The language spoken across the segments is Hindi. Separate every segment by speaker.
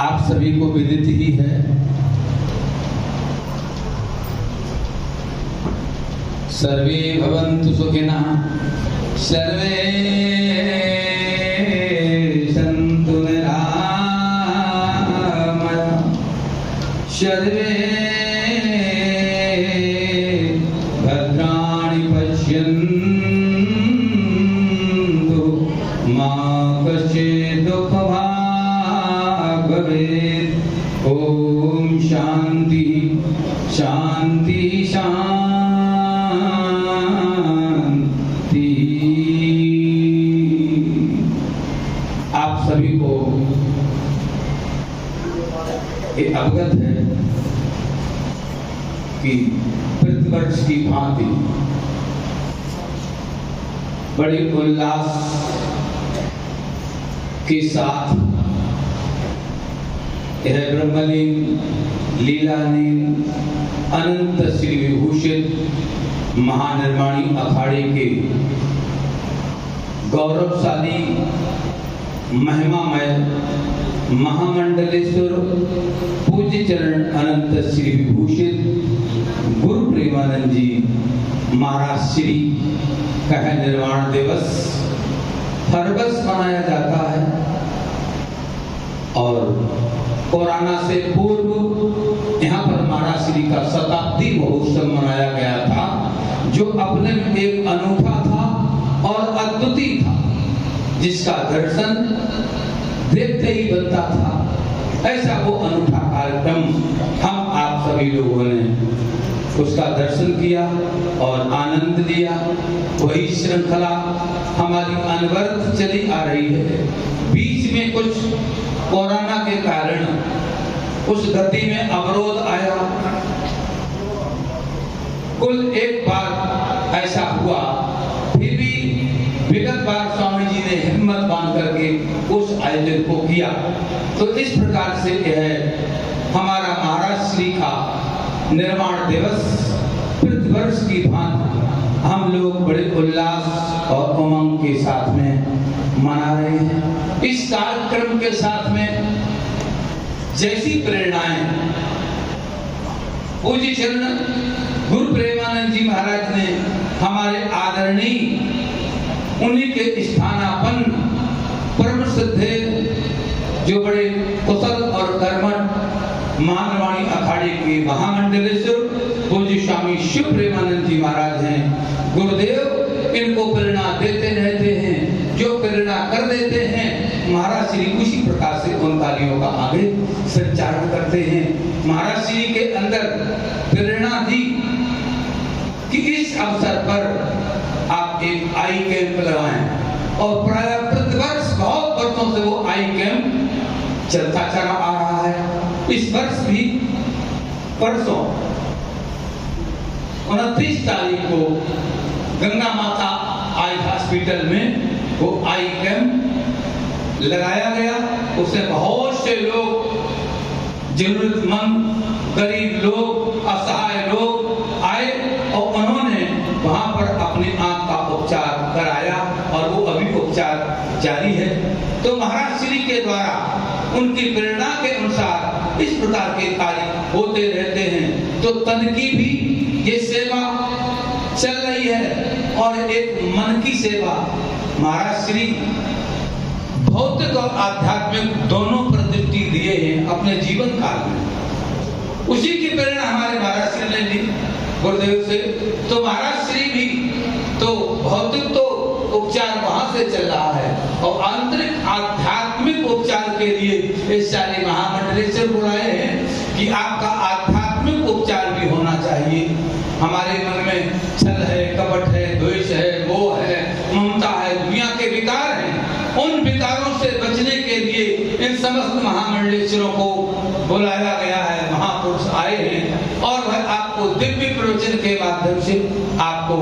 Speaker 1: आप सभी को विदित ही है, सर्वे भवन्तु सुखिनः, सर्वे सन्तु निरामयाः, सर्वे भद्राणि पश्यन्तु मा कश्चित् दुःखभाग् भवेत्। ओम शांति शांति शांति। आप सभी को ये अवगत है कि प्रतिवर्ष की भांति बड़े उल्लास के साथ यह ब्रह्मलीन लीलालीन अनंत श्री विभूषित महानिर्वाणी अखाड़े के गौरवशाली महिमामय महामंडलेश्वर पूज्य चरण अनंत श्री विभूषित गुरु प्रेमानंद जी महाराज श्री का निर्वाण दिवस हर वर्ष मनाया जाता है और कोरोना से पूर्व यहाँ पर महाराज श्री का शताब्दी महोत्सव मनाया गया था, जो अपने में एक अनूठा था और अद्वितीय था, जिसका दर्शन देखते ही बनता था। ऐसा वो अनूठा कार्यक्रम हम आप सभी लोगों ने उसका दर्शन किया और आनंद लिया। वही श्रृंखला हमारी अनवरत चली आ रही है। बीच में कुछ कोरोना के कारण उस गति में अवरोध आया। कुल एक बार ऐसा हुआ, फिर भी विगत बार स्वामी जी ने हिम्मत बांध करके उस आयोजन को किया। तो इस प्रकार से यह हमारा महाराज श्री का निर्वाण दिवस प्रतिवर्ष की भांति हम लोग बड़े उल्लास और उमंग के साथ में मना रहे हैं। इस कार्यक्रम के साथ में जैसी प्रेरणाएं पूज्य चरण गुरु प्रेमानंद जी महाराज ने हमारे आदरणीय उन्हीं के स्थानापन्न परम सिद्धे जो बड़े कुशल और कर्मठ महानिर्वाणी अखाड़े के महामंडलेश्वर पूज्य स्वामी शिव प्रेमानंद जी महाराज हैं। गुरुदेव इनको प्रेरणा देते रहते हैं, जो प्रेरणा कर देते हैं महाराज श्री उसी प्रकार से उन कार्यों का आगे संचालन करते हैं। महाराज श्री के अंदर प्रेरणा दी कि इस अवसर पर आप एक आई कैंप लगाएं और प्राय प्रतिवर्ष बहुत वर्षों से वो आई कैंप चलता चला आ रहा है। इस वर्ष भी परसों 29 तारीख को गंगा माता आई हॉस्पिटल में वो आई कैंप लगाया गया। उसमें बहुत से लोग, जरूरतमंद गरीब लोग, असहाय लोग आए और उन्होंने वहां पर अपनी आंख का उपचार कराया और वो अभी उपचार जारी है। तो महाराज श्री के द्वारा उनकी प्रेरणा के अनुसार इस प्रकार के कार्य होते रहते हैं। तो तन की भी ये सेवा चल रही है और एक मन की सेवा महाराज श्री भौतिक और आध्यात्मिक दोनों प्रवृत्ति दिए हैं अपने जीवन काल में। उसी की प्रेरणा हमारे महाराज श्री ने ली गुरुदेव से। तो महाराज श्री भी तो भौतिक तो उपचार वहां से चल रहा है और आंतरिक आध्यात्मिक उपचार के लिए इस सारे महामंडलेश्वर बुलाए हैं कि आपका आध्यात्मिक उपचार भी होना चाहिए। हमारे मन में छल है, कपट है, द्वेष है, मोह है, ममता है, दुनिया के विकार हैं। उन विकारों से बचने के लिए इन समस्त महामंडलेश्वरों को बुलाया गया है। महापुरुष आए हैं और वह आपको दिव्य प्रवचन के माध्यम से आपको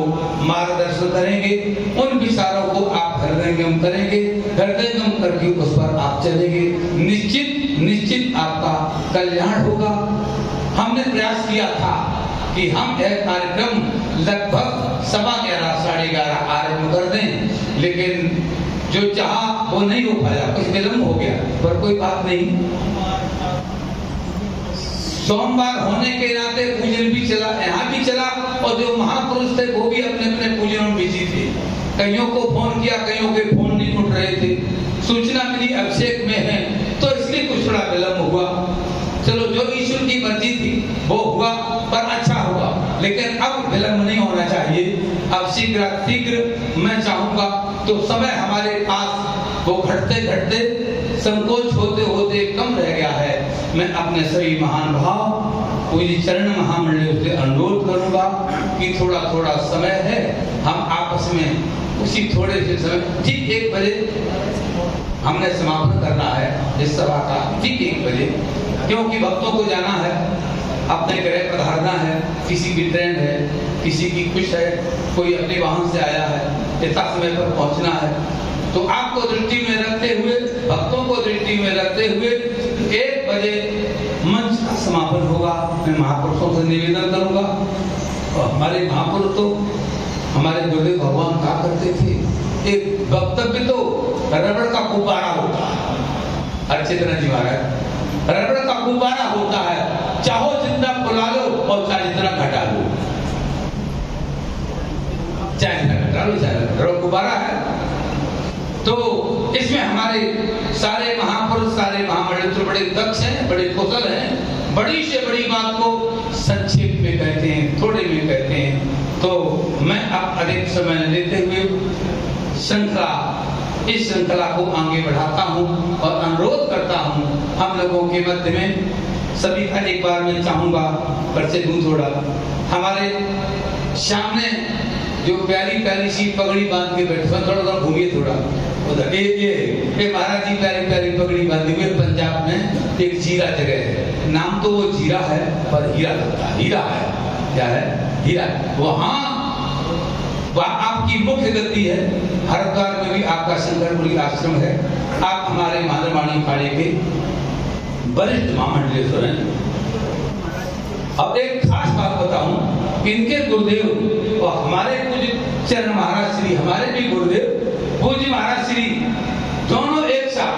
Speaker 1: मार्गदर्शन करेंगे। उन विचारों को आप हृदयंगम करेंगे, हृदयंगम करके उस पर आप चलेंगे। निश्चित आपका कल्याण होगा। हमने प्रयास किया था कि हम यह कार्यक्रम लगभग 11:15 साढ़े 11 आरंभ कर दें, लेकिन जो चाहा वो नहीं हो पाया, कुछ विलम्ब हो गया, पर कोई बात नहीं। सोमवार होने के नाते पूजन भी चला, यहाँ भी चला, और जो महापुरुष थे वो भी अपने अपने पूजन में बिजी थे। कईयों को फोन किया, कईयों के फोन नहीं उठ रहे थे। सूचना मिली अभिषेक में है, तो इसलिए कुछ थोड़ा विलम्ब हुआ। चलो, जो ईश्वर की मर्जी थी वो हुआ, पर अच्छा हुआ। लेकिन अब विलम्ब नहीं होना चाहिए। अब शीघ्र मैं चाहूंगा, तो समय हमारे पास वो घटते घटते संकोच होते होते कम रह गया है। मैं अपने सभी महान भाव पूज्य चरण महामंडल से अनुरोध करूंगा कि थोड़ा थोड़ा समय है, हम आपस में उसी थोड़े से समय, ठीक 1 बजे हमने समापन करना है इस सभा का, ठीक 1 बजे, क्योंकि भक्तों को जाना है, अपने गृह पधारना है। किसी की ट्रेन है, किसी की कुछ है, कोई अपने वाहन से आया है, इतना समय पर पहुंचना है। तो आपको दृष्टि में रखते हुए, भक्तों को दृष्टि में रखते हुए 1 बजे मंच का समापन होगा। मैं महापुरुषों से निवेदन करूंगा, और हमारे महापुरुष तो हमारे गुरुदेव भगवान कहा करते थे, एक वक्तव्य तो रबड़ का गुब्बारा होता है। अर्चितना जी महाराज, रबड़ का गुब्बारा होता है, चाहो जितना फुला लो और चाहे जितना घटा लो, चाहे जितना घटा लो, चाहे रबड़ गुब्बारा है। तो इसमें हमारे सारे महापुरुष, सारे महामंडल बड़े दक्ष हैं, बड़े कुशल हैं, बड़ी से बड़ी बात को संक्षेप में कहते हैं, थोड़े में कहते हैं। तो मैं अब अधिक समय लेते हुए इस श्रृंखला को आगे बढ़ाता हूं और अनुरोध करता हूं हम लोगों के मध्य में सभी का एक बार मैं चाहूंगा परिचय दूं थोड़ा। हमारे सामने जो प्यारी प्यारी सी पगड़ी बांध के बैठे, थोड़ा घूमिए थोड़ा उधर, ये महाराज जी प्यारी प्यारी पगड़ी बांधी हुई। पंजाब में एक जीरा जगह है, नाम तो वो जीरा है पर हीरा लगता है, हीरा है, क्या है, हीरा। वहां आपकी मुख्य गति है। हरिद्वार में भी आपका शंकरपुरी आश्रम है। आप हमारे माधववाणी अखाड़े के वरिष्ठ महामंडलेश्वर हैं। अब एक खास बात बताऊं, इनके गुरुदेव और हमारे पूज्य चरण महाराज श्री, हमारे भी गुरुदेव पूज्य महाराज श्री, दोनों एक साथ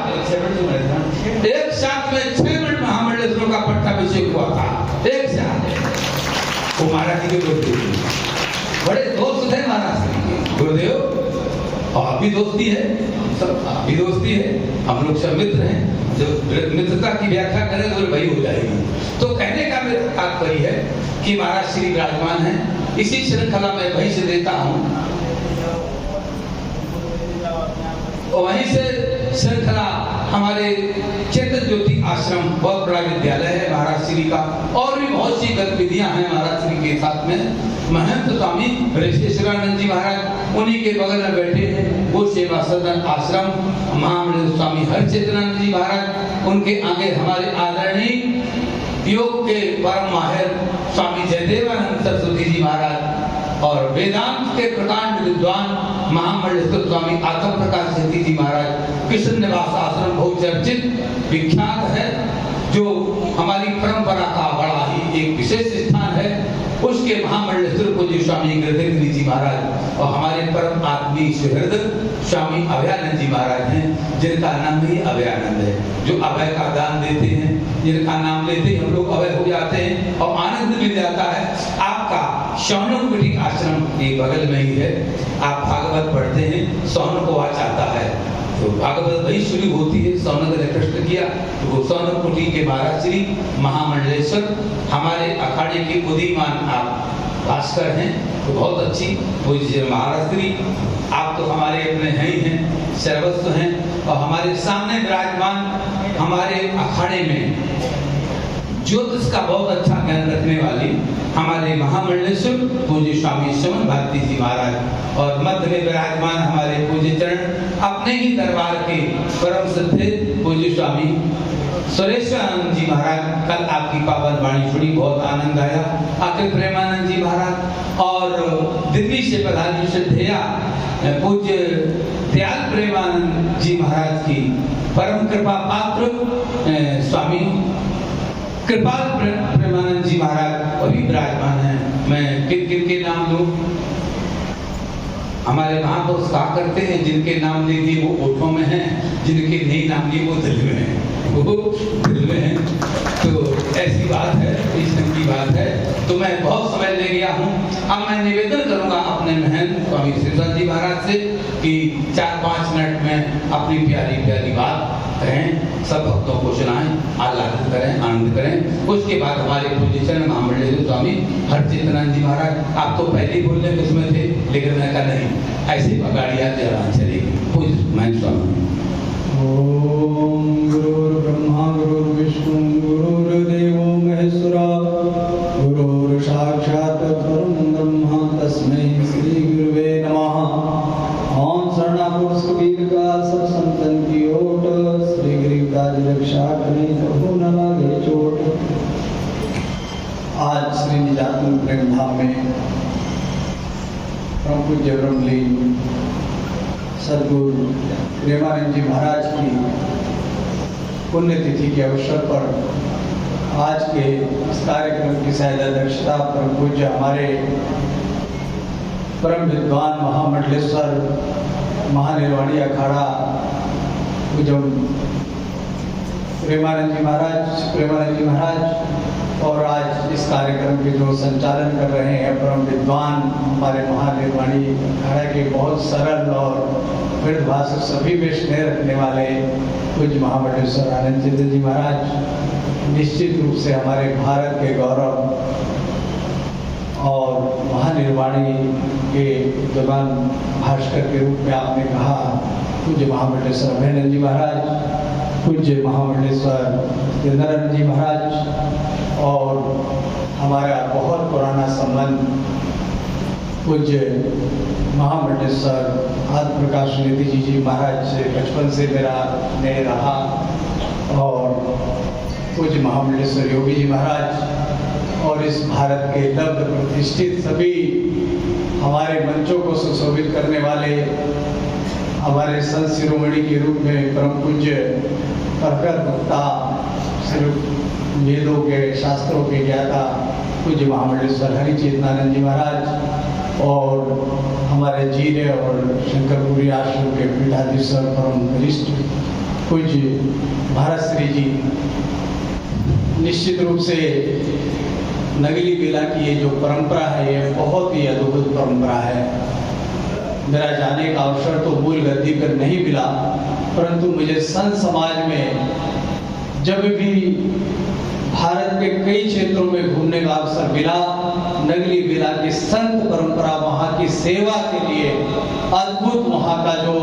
Speaker 1: में 6 मिनट महामंडलेश्वरों का पट्टाभिषेक हुआ था, एक साथ। वो महाराज जी के गुरुदेव बड़े दोस्त थे महाराज श्री के गुरुदेव, और अभी दोस्ती है, सब अभी दोस्ती है, हम लोग सब मित्र हैं। जब मित्रता की व्याख्या करें तो वही हो जाएगी। तो कहने का मेरा तात्पर्य है कि महाराज श्री विराजमान हैं, इसी श्रृंखला में वहीं से देता हूं, और वहीं से श्रृंखला हमारे चेतन ज्योति आश्रम, बहुत बड़ा विद्यालय है महाराज श्री का, और भी बहुत सी गतिविधियां हैं महाराज श्री के साथ में। महंत स्वामी ऋषेश्वरानंद जी महाराज उन्हीं के बगल में बैठे हैं, वो सेवा सदन आश्रम। महामंडल स्वामी हरचेतनानंद जी महाराज, उनके आगे हमारे आदरणीय योग के परम माहिर स्वामी जयदेवानंद सरस्वती जी महाराज, और वेदांत के प्रकांड विद्वान महामंडलेश्वर स्वामी आत्म प्रकाश सेठी जी महाराज। कृष्ण निवास आश्रम बहुचर्चित विख्यात है, जो हमारी परंपरा का बड़ा ही एक विशेष स्थान है। उसके महामंडलेश्वर पूज्य स्वामी गिरिधर जी महाराज, और हमारे परम आत्मीय सुहृद स्वामी अभयानंद जी महाराज हैं, जिनका नाम ही अभयानंद है, जो अभय का दान देते हैं। जिनका नाम लेते ही हम लोग अभय हो जाते हैं और आनंद मिल जाता है। आपका शौनक आश्रम के बगल में ही है। आप भागवत पढ़ते हैं, सौन को वाच आता है, तो भागवत वही शुरू होती है। सौनक ने प्रश्न किया, तो वो सौनक कुटी के महाराज श्री महामंडलेश्वर हमारे अखाड़े के उदीयमान आप भास्कर हैं, तो बहुत अच्छी पूज्य महाराज श्री, आप तो हमारे अपने हैं ही हैं, सर्वस्व हैं। और हमारे सामने विराजमान हमारे अखाड़े में ज्योतिष का बहुत अच्छा ज्ञान रखने वाली हमारे महामंडलेश्वर पूज्य स्वामी सुमन भारती जी महाराज, और मध्य में विराजमान हमारे पूज्य चरण अपने ही दरबार के परम सिद्ध पूज्य स्वामी सुरेश्वरानंद जी महाराज। कल आपकी पावन वाणी सुनी, बहुत आनंद आया। अखिल प्रेमानंद जी महाराज, और दिल्ली से प्रधान सिद्धेया पूज्य दयाल प्रेमानंद जी महाराज की परम कृपा पात्र स्वामी कृपाल प्रेमानंद जी महाराज अभी विराजमान हैं। मैं किन किन के नाम लूं? हमारे महापुरुष कहा करते हैं, जिनके नाम ले दिए वो ओठों में हैं, जिनके नहीं नाम लिए वो दिल में हैं। वो दिल में है। तो ऐसी बात है, इस ढंग की बात है। तो मैं बहुत समय ले गया हूँ। अब मैं निवेदन करूंगा अपने महंत स्वामी श्रीधर जी महाराज से कि 4-5 मिनट में अपनी प्यारी प्यारी बात कहें, सब भक्तों को सुनाएं, आह्लादित करें, आनंद करें। उसके बाद हमारे पूज्य चरण महामंडलेश्वर स्वामी हरचितनानंद जी महाराज, आप तो पहले ही बोलने किस्में थे, लेकिन मैं कहा नहीं, ऐसे गाड़ियाँ जरा चलेगी। पूज्य महंत स्वामी।
Speaker 2: ओम गुरुर्ब्रह्मा गुरुर्विष्णु गुरुर्देवो महेश्वरा गुरुर् साक्षात् परं ब्रह्म तस्मै श्री गुरुवे नमः। ओम शरणापुरुष कबीर का सब संतन की ओट, श्री गिरिराज रक्षा करें कहो न लागे चोट। आज श्री निजातन प्रेम धाम में परम पूज्य ब्रह्मलीन सद्गुरु प्रेमानंद जी महाराज की पुण्यतिथि के अवसर पर आज के इस कार्यक्रम की सहज अध्यक्षता परम पूज्य हमारे परम विद्वान महामंडलेश्वर महानिर्वाणी अखाड़ा पूज्य प्रेमानंद जी महाराज और आज इस कार्यक्रम के जो संचालन कर रहे हैं परम विद्वान हमारे महानिर्वाणी अखाड़ा के बहुत सरल और वृद्ध भाषक सभी में स्नेह रखने वाले पूज्य महामंडलेश्वर आनंद चंद्र जी महाराज निश्चित रूप से हमारे भारत के गौरव और महानिर्वाणी के विद्वान भास्कर के रूप में आपने कहा पूज्य महामंडलेश्वर अभयानंद जी महाराज, पूज्य महामंडलेश्वर गिरधरानंद जी महाराज और हमारा बहुत पुराना संबंध पूज्य महामंडलेश्वर आदि प्रकाश निधि जी महाराज से बचपन से मेरा स्नेह रहा और पूज्य महामंडलेश्वर योगी जी महाराज और इस भारत के लब्ध प्रतिष्ठित सभी हमारे मंचों को सुशोभित करने वाले हमारे संत शिरोमणि के रूप में परम पूज्य प्रखर वक्ता वेदों के शास्त्रों के ज्ञाता पूज्य महामंडलेश्वर हरिचेतनानंद जी महाराज और हमारे जीरे और शंकरपुरी आश्रम के पीठाधीश्वर परम वरिष्ठ पूज्य भारत श्री जी, निश्चित रूप से नगली बेला की ये जो परंपरा है ये बहुत ही अद्भुत परंपरा है। मेरा जाने का अवसर तो मूल गद्दी पर नहीं मिला, परंतु मुझे संत समाज में जब भी भारत के कई क्षेत्रों में घूमने का अवसर मिला, नगली बेला की संत परंपरा, वहाँ की सेवा के लिए अद्भुत, वहाँ का जो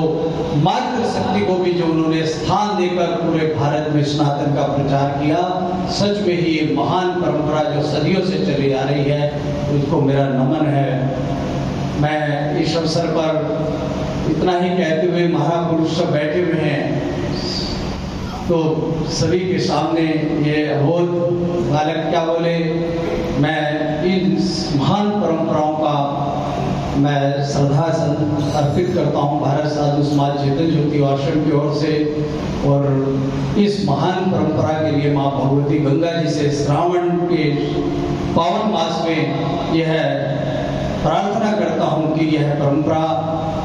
Speaker 2: मातृशक्ति को भी जो उन्होंने स्थान देकर पूरे भारत में सनातन का प्रचार किया, सच में ही ये महान परंपरा जो सदियों से चली आ रही है, उसको मेरा नमन है। मैं इस अवसर पर इतना ही कहते हुए, महापुरुष सब बैठे हुए हैं तो सभी के सामने ये अबोध बालक क्या बोले, मैं इन महान परंपराओं का मैं श्रद्धा अर्पित करता हूँ भारत साधु समाज चेतन ज्योति आश्रम की ओर से। और इस महान परंपरा के लिए माँ भगवती गंगा जी से श्रावण के पावन मास में यह प्रार्थना करता हूँ कि यह परंपरा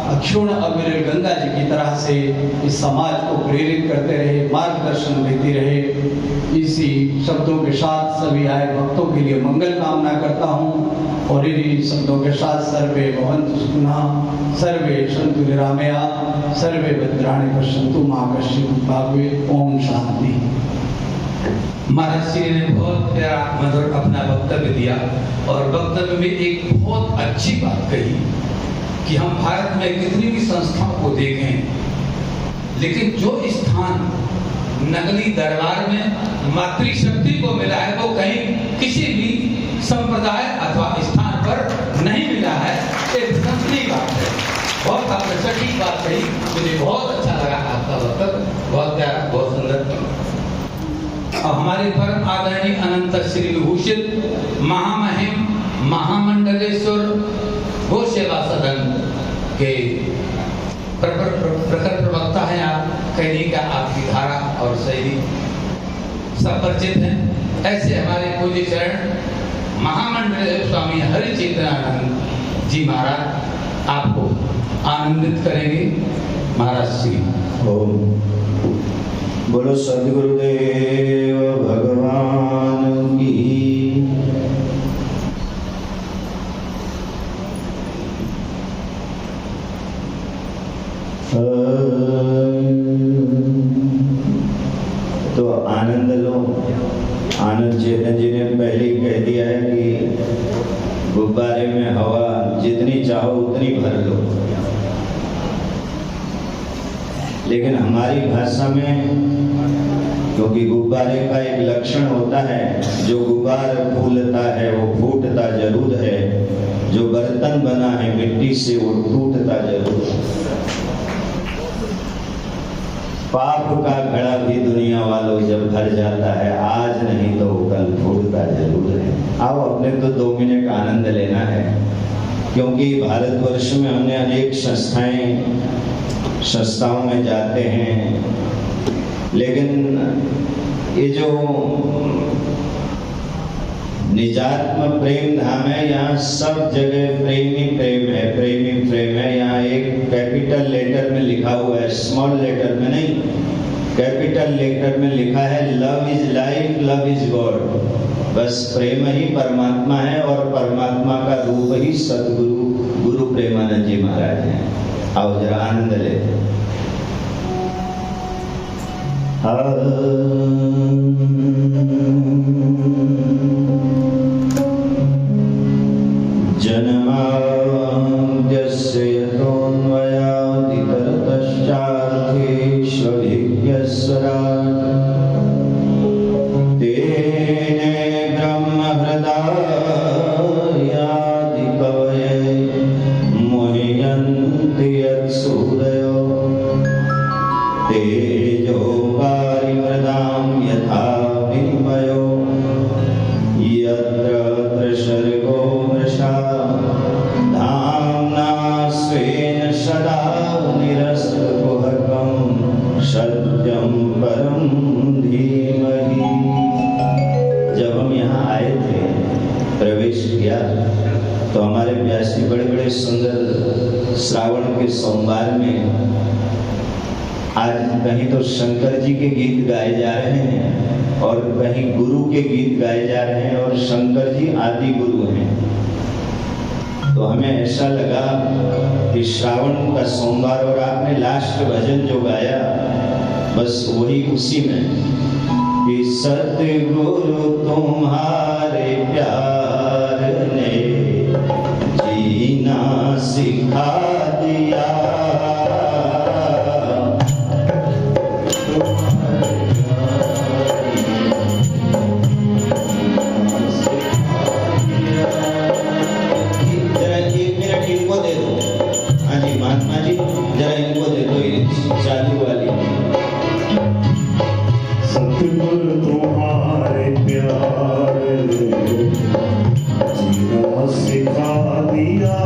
Speaker 2: अक्षुण अविरल गंगा जी की तरह से इस समाज को प्रेरित करते रहे, मार्गदर्शन देती रहे। इसी शब्दों के साथ सभी आए भक्तों के लिए मंगल कामना करता हूँ और इन्हीं शब्दों के साथ सर्वे भवन्तु सुखिनः, सर्वे सन्तु निरामया, सर्वे भद्राणि पश्यन्तु मा कश्चित् दुःखभाग्। ओम शांति।
Speaker 1: महाराज श्री ने बहुत प्यारा मधुर अपना वक्तव्य दिया और वक्तव्य में एक बहुत अच्छी बात कही कि हम भारत में कितनी भी संस्थाओं को देखें, लेकिन जो स्थान नगली दरबार में मातृशक्ति को मिला है वो कहीं किसी भी संप्रदाय अथवा स्थान पर नहीं मिला है। एक प्रशंसनीय बात है, बहुत आपने सटीक बात कही, मुझे बहुत अच्छा लगा आपका वक्तव्य, बहुत प्यारा, बहुत सुंदर। हमारे परम आदरणीय अनंत श्री विभूषित महामहिम महामंडलेश्वर गो सेवा सदन के प्रखर प्रवक्ता हैं आप, कहने का आपकी धारा और शैली सब परिचित हैं। ऐसे हमारे पूज्य चरण महामंडलेश्वर स्वामी हरिचेतनानंद जी महाराज आपको आनंदित करेंगे। महाराज श्री। ओम।
Speaker 3: बोलो सद्गुरुदेव भगवान की। तो आनंद लो। आनंद चेतन जी ने पहले ही कह दिया है कि गुब्बारे में हवा जितनी चाहो उतनी भर लो, लेकिन हमारी भाषा में, क्योंकि गुब्बारे का एक लक्षण होता है, जो गुब्बार फूलता है वो फूटता जरूर है, जो बर्तन बना है मिट्टी से वो टूटता जरूर है। पाप का घड़ा भी दुनिया वालों जब भर जाता है, आज नहीं तो कल फूटता जरूर है। आओ अपने तो 2 मिनट आनंद लेना है, क्योंकि भारतवर्ष में हमने अनेक संस्थाओं में जाते हैं, लेकिन ये जो निजात्म प्रेम धाम है, यहाँ सब जगह प्रेमी प्रेम है, प्रेमी प्रेम है। यहाँ एक कैपिटल लेटर में लिखा हुआ है, स्मॉल लेटर में नहीं, कैपिटल लेटर में लिखा है, love is life, love is God. बस प्रेम ही परमात्मा है और परमात्मा का रूप ही सदगुरु गुरु प्रेमानंद जी महाराज हैं। आओ जरा आनंद लेते। जन्माद्यस्य यतोऽन्वयादितरतश्चार्थेष्वभिज्ञस्वराट् तेने ब्रह्महृदायादिकवये मुह्यन्ति यत्सूरयो तेजो वारिमृदां यथा विनिमयो यत्र त्रिसर्गो मृषा धाम्ना स्वेन सदा निरस्तकुहकं सत्यं परं धीमहि। जब हम यहाँ आए थे, प्रवेश किया, तो हमारे व्यासी बड़े बड़े सुंदर श्रावण के सोमवार में आज कहीं तो शंकर जी के गीत गाए जा रहे हैं और कहीं गुरु के गीत गाए जा रहे हैं, और शंकर जी आदि गुरु हैं। तो हमें ऐसा लगा कि श्रावण का सोमवार, और आपने लास्ट भजन जो गाया बस वही उसी में, कि सतगुरु तुम्हारे प्यार ने जीना सिखा दिया। महात्मा जी जरा इनको दे दो, चालू वाली।
Speaker 4: सतगुरु तुम्हारे प्यार ने जीना सिखा दिया।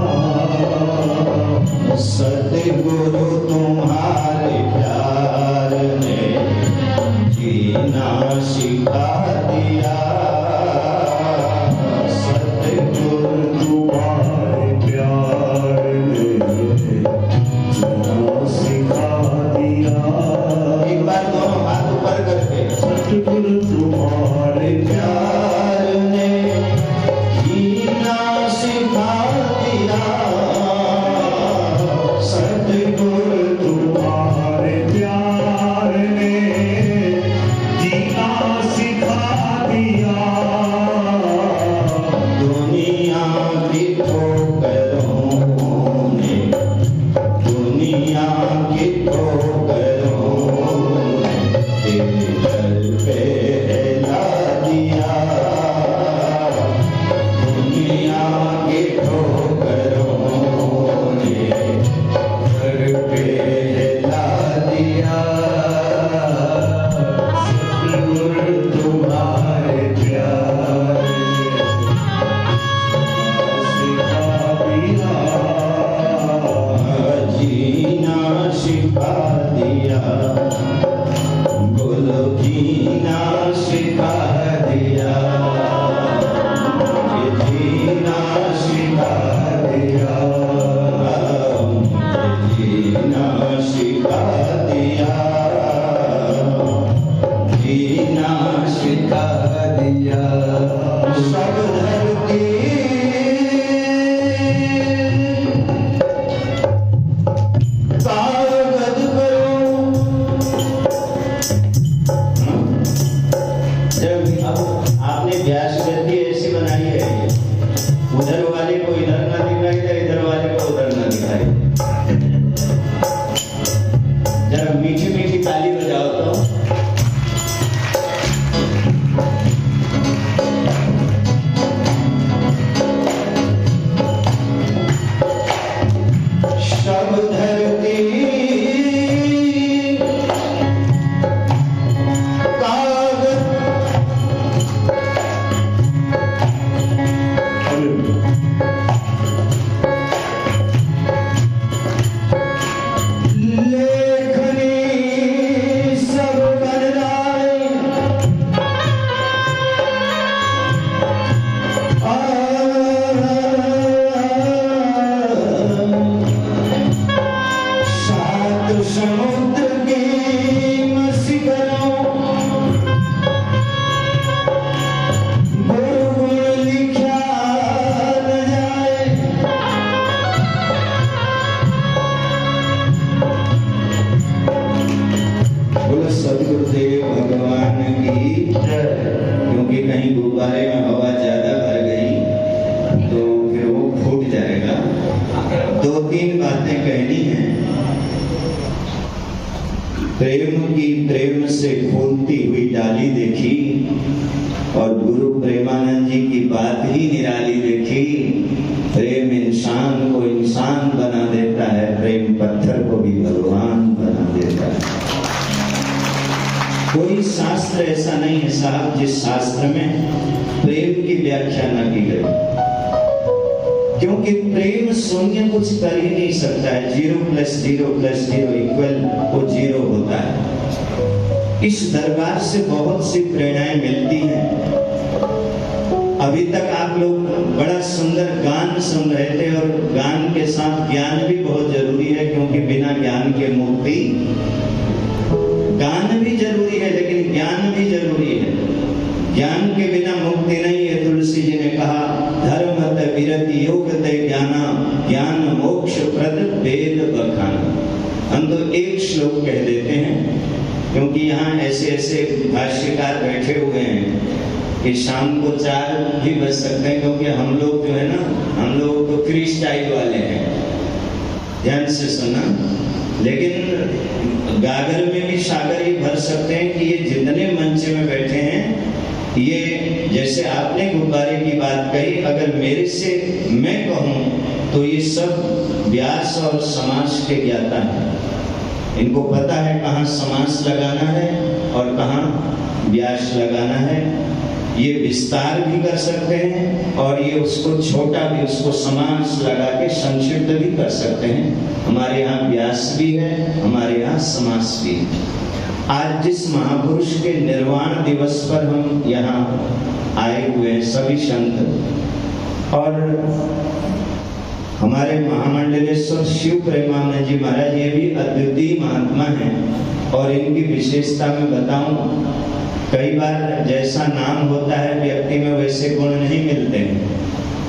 Speaker 3: सतगुरु तुम्हारे प्यार ने जीना सिखा दिया।
Speaker 4: सतगुरु तुम्हारे प्यार ने जीना सिखा दिया।
Speaker 3: एक बार दोनों हाथ ऊपर करके,
Speaker 4: सतगुरु तुम्हारे
Speaker 3: प्यार ने जीना सिखा दिया।
Speaker 4: सतगुरु तुम्हारे प्यार ने जीना सिखा दिया।
Speaker 3: दुनिया की ठोकरों ने, दुनिया की ठोकरों ने तेरे दर पे हिला दिया। दुनिया की ठोकरों ने दर पे हिला दिया।
Speaker 4: सतगुरु तुम्हारे प्यार सिखा दिया।
Speaker 3: जीना सिखा दिया। बोलो जीना सिखा दिया। ये जीना सिखा दिया। ये जीना सिखा दिया। जीना सिखा दिया। सब धरती कागज करो। जब आपने व्यास गद्दी ऐसी बनाई है, उधर वाले को इधर ना दिखाई दे, इधर वाले को उधर ना दिखाई दे। जरा मीठी मीठी ताली बजाओ तो। सब धरती समुद्र की मसीबरों गुरु लिखा न जाए। बोलो सदगुरुदेव भगवान की जय। क्योंकि कहीं गुब्बारे में हवा ज्यादा भर गई तो फिर वो फूट जाएगा। 2-3 बातें कहनी है। प्रेम से फूलती हुई डाली देखी और गुरु प्रेमानंद जी की बात ही निराली देखी। प्रेम इंसान को इंसान बना देता है, प्रेम पत्थर को भी भगवान बना देता है। कोई शास्त्र ऐसा नहीं है साहब जिस शास्त्र में प्रेम की व्याख्या न की गई, क्योंकि प्रेम शून्य कुछ कर ही नहीं सकता है। 0 + 0 + 0 इक्वल वो 0 होता है। इस दरबार से बहुत सी प्रेरणाएं मिलती हैं। अभी तक आप लोग बड़ा सुंदर गान सुन रहे थे और गान के साथ ज्ञान भी बहुत जरूरी है, क्योंकि बिना ज्ञान के मुक्ति, गान भी जरूरी है लेकिन ज्ञान भी जरूरी है। ज्ञान के बिना मुक्ति नहीं है। तुलसी जी ने कहा धर्म त विरति योग ते ज्ञाना, ज्ञान मोक्ष प्रद वेद बखाना। हम तो एक श्लोक कह देते हैं, क्योंकि यहाँ ऐसे ऐसे भाष्यकार बैठे हुए हैं कि शाम को 4 भी बज सकते हैं, क्योंकि हम लोग जो है ना, हम लोग तो फ्री स्टाइल वाले हैं। ध्यान से सुना। लेकिन गागर में भी सागर ही भर सकते हैं कि ये जितने मंच में बैठे हैं, ये जैसे आपने गुब्बारे की बात कही, अगर मेरे से मैं कहूँ तो ये सब व्यास और समास के ज्ञाता हैं। इनको पता है कहाँ समास लगाना है और कहाँ व्यास लगाना है। ये विस्तार भी कर सकते हैं और ये उसको छोटा भी, उसको समास लगा के संक्षिप्त भी कर सकते हैं। हमारे यहाँ व्यास भी है, हमारे यहाँ समास भी है। आज जिस महापुरुष के निर्वाण दिवस पर हम यहाँ आए हुए हैं सभी संत, और हमारे महामंडलेश्वर शिव प्रेमानंद जी महाराज, ये भी अद्वितीय महात्मा हैं। और इनकी विशेषता मैं बताऊं, कई बार जैसा नाम होता है व्यक्ति में वैसे गुण नहीं मिलते हैं।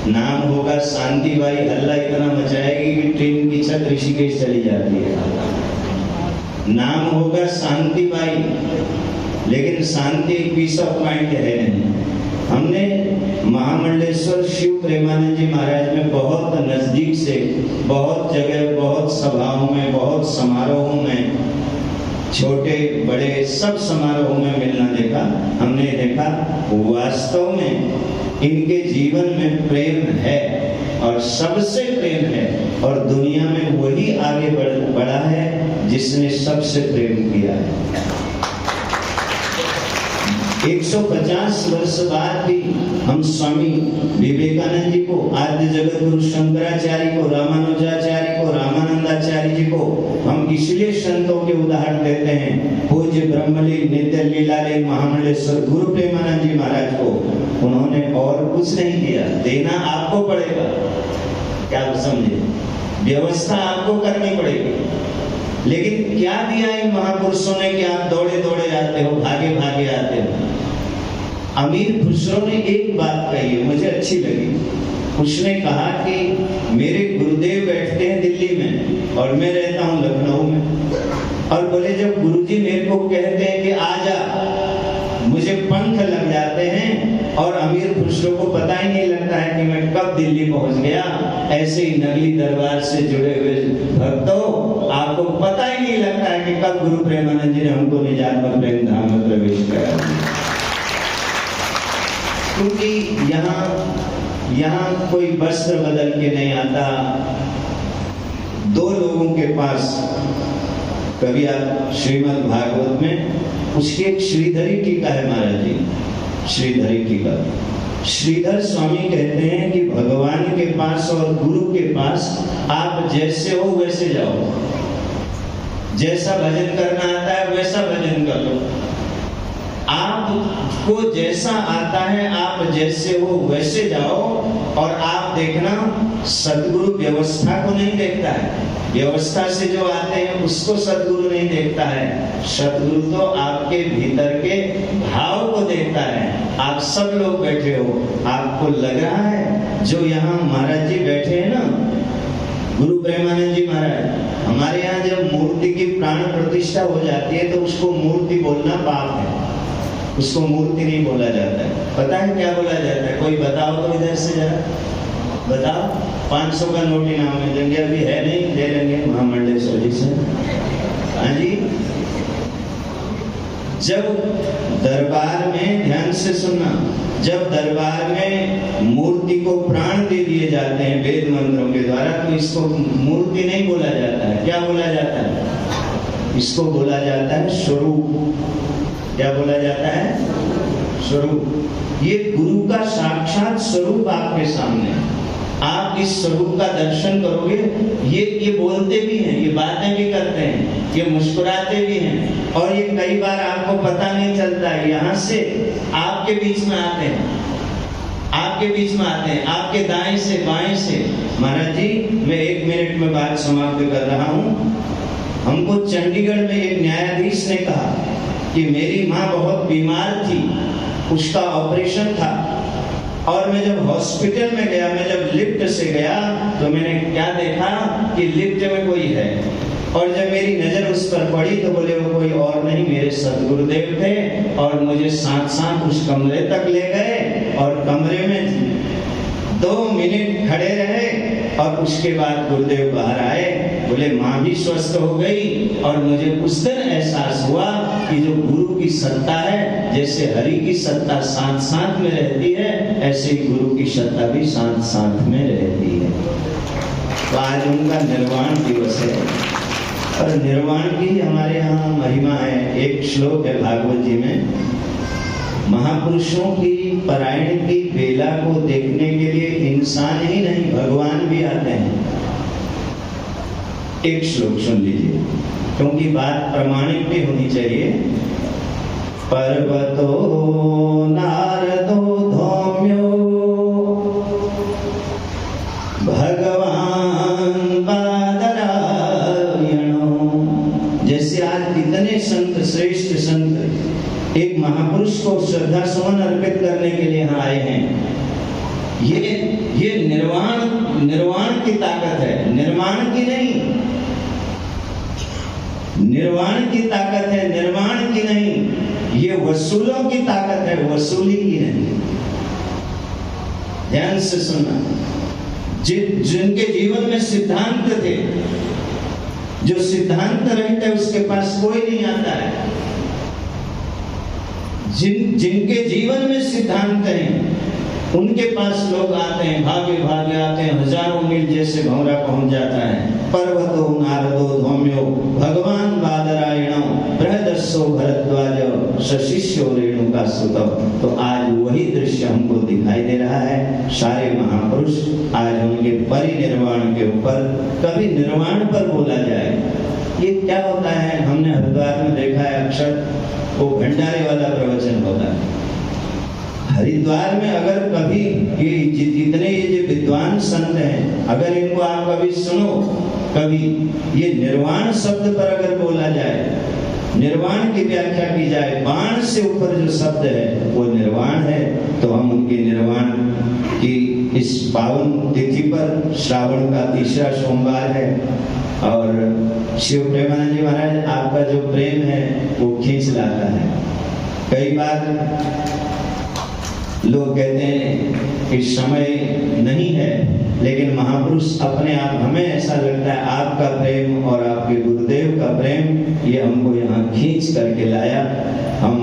Speaker 3: नाम होगा शांति बाई, हल्ला इतना मचाएगी कि ट्रेन की छत ऋषिकेश चली जाती है। नाम होगा शांति बाई, लेकिन शांति पीस ऑफ माइंड है नहीं। हमने महामंडलेश्वर शिव प्रेमानंद जी महाराज में बहुत नजदीक से, बहुत जगह, बहुत सभाओं में, बहुत समारोहों में, छोटे बड़े सब समारोहों में मिलना देखा। हमने देखा वास्तव में इनके जीवन में प्रेम है और सबसे प्रेम है, और दुनिया में वही आगे बढ़ा है जिसने सबसे प्रेम किया है। 150 वर्ष बाद भी हम स्वामी विवेकानंद जी को, आद्य जगत गुरु शंकराचार्य को, रामानुजाचार्य को, रामानंदाचार्य जी को हम इसलिए संतों के उदाहरण देते हैं। पूज्य ब्रह्मलीन नित्य लीलालीन महामंडलेश्वर गुरु प्रेमानंद जी महाराज को उन्होंने और कुछ नहीं किया, देना आपको पड़ेगा। क्या आप समझे? व्यवस्था आपको करनी पड़ेगी। लेकिन क्या दिया इन महापुरुषों ने कि आप दौड़े दौड़े आते हो, भागे भागे आते हो? अमीर खुसरो ने एक बात कही है, मुझे अच्छी लगी। उसने कहा कि मेरे गुरुदेव बैठते हैं दिल्ली में और मैं रहता हूँ लखनऊ में, और बोले जब गुरुजी मेरे को कहते हैं कि आ जा, मुझे पंख लग जाते हैं और अमीर खुसरो को पता ही नहीं लगता है कि मैं कब दिल्ली पहुंच गया। ऐसे ही नगली दरबार से जुड़े हुए भक्तों, आपको पता ही नहीं लगता है कि कब गुरु प्रेमानंद जी ने हमको निजात्मक प्रेम धाम में प्रवेश कराया। क्योंकि यहाँ कोई वस्त्र बदल के नहीं आता। दो लोगों के पास, कभी आप श्रीमद् भागवत में उसकी एक श्रीधरी टीका है महाराज जी, श्रीधरी टीका। श्रीधर स्वामी कहते हैं कि भगवान के पास और गुरु के पास आप जैसे हो वैसे जाओ, जैसा भजन करना आता है वैसा भजन कर लो, आपको जैसा आता है आप जैसे हो वैसे जाओ। और आप देखना, सद्गुरु व्यवस्था को नहीं देखता है, व्यवस्था से जो आते हैं उसको सद्गुरु नहीं देखता है, सद्गुरु तो आपके भीतर के भाव को देखता है। आप सब लोग बैठे हो, आपको लग रहा है जो यहाँ महाराज जी बैठे हैं ना, गुरु प्रेमानंद जी महाराज, हमारे यहाँ जब मूर्ति की प्राण प्रतिष्ठा हो जाती है तो उसको मूर्ति बोलना पाप है, उसको मूर्ति नहीं बोला जाता है। पता है क्या बोला जाता है? कोई बताओ तो इधर से जरा बताओ। 500 का नोट इनाम में देंगे, अभी है नहीं, दे लेंगे महामंडलेश्वर जी से। हाँ जी, जब दरबार में, ध्यान से सुनना, जब दरबार में मूर्ति को प्राण दे दिए जाते हैं वेद मंत्रों के द्वारा, तो इसको मूर्ति नहीं बोला जाता है। क्या बोला जाता है? इसको बोला जाता है स्वरूप। क्या बोला जाता है? स्वरूप। ये गुरु का साक्षात स्वरूप आपके सामने, आप इस स्वरूप का दर्शन करोगे। ये बोलते भी हैं, ये बातें भी करते हैं, ये मुस्कुराते भी हैं, और ये कई बार आपको पता नहीं चलता है, यहाँ से आपके बीच में आते हैं, आपके बीच में आते हैं, आपके दाएं से बाएं से। महाराज जी, मैं 1 मिनट में बात समाप्त कर रहा हूँ। हमको चंडीगढ़ में एक न्यायाधीश ने कहा कि मेरी माँ बहुत बीमार थी, उसका ऑपरेशन था, और मैं जब हॉस्पिटल में गया, मैं जब लिफ्ट से गया तो मैंने क्या देखा कि लिफ्ट में कोई है, और जब मेरी नजर उस पर पड़ी तो बोले वो कोई और नहीं, मेरे सदगुरुदेव थे, और मुझे साथ साथ उस कमरे तक ले गए, और कमरे में 2 मिनट खड़े रहे, और उसके बाद गुरुदेव बाहर आए, बोले माँ भी स्वस्थ हो गई। और मुझे उस दिन एहसास हुआ कि जो गुरु की सत्ता है, जैसे हरि की सत्ता साथ साथ में रहती है, ऐसे ही गुरु की सत्ता भी साथ साथ में रहती है। तो आज उनका निर्वाण दिवस है, और निर्वाण की हमारे यहाँ महिमा है। एक श्लोक है भागवत जी में, महापुरुषों की परायण की बेला को देखने के लिए इंसान ही नहीं भगवान भी आते हैं। एक श्लोक सुन लीजिए, क्योंकि बात प्रामाणिक भी होनी चाहिए। पर्वतो नारदो धौम्यो भगवान बादरायणो। जैसे आज इतने संत, श्रेष्ठ संत एक महापुरुष को श्रद्धा सुमन अर्पित करने के लिए यहाँ आए हैं। ये निर्वाण की ताकत है, निर्माण की नहीं। निर्वाण की ताकत है, निर्माण की नहीं। ये वसूलों की ताकत है, वसूली की नहीं। ध्यान से सुनना, जिनके जीवन में सिद्धांत थे, जो सिद्धांत रहते हैं उसके पास कोई नहीं आता है। जिनके जीवन में सिद्धांत हैं उनके पास लोग आते हैं, भागे भागे आते हैं, हजारों मील जैसे भंवरा पहुंच जाता है। पर्वतो नारदो धौम्यो भगवान बादरायणो बृहदस्सो भरद्वाज सशिष्यो रेणुका सुतौ। तो आज वही दृश्य हमको दिखाई दे रहा है। सारे महापुरुष आज उनके परिनिर्वाण के ऊपर, कभी निर्वाण पर बोला जाए। ये क्या होता है, हमने हरिद्वार में देखा है, अक्सर वो भंडारे वाला प्रवचन होता है। हरिद्वार में अगर कभी ये जितने ये जो विद्वान संत हैं, अगर इनको आप कभी सुनो, कभी ये निर्वाण शब्द पर अगर बोला जाए, निर्वाण की व्याख्या की जाए, बाण से ऊपर जो शब्द है वो निर्वाण है, तो हम उनके निर्वाण की इस पावन तिथि पर, श्रावण का तीसरा सोमवार है, और शिव प्रेमानंद जी महाराज आपका जो प्रेम है वो खींच लाता है। कई बार लोग कहते हैं कि समय नहीं है, लेकिन महापुरुष अपने आप, हमें ऐसा लगता है आपका प्रेम और आपके गुरुदेव का प्रेम ये हमको यहाँ खींच करके लाया। हम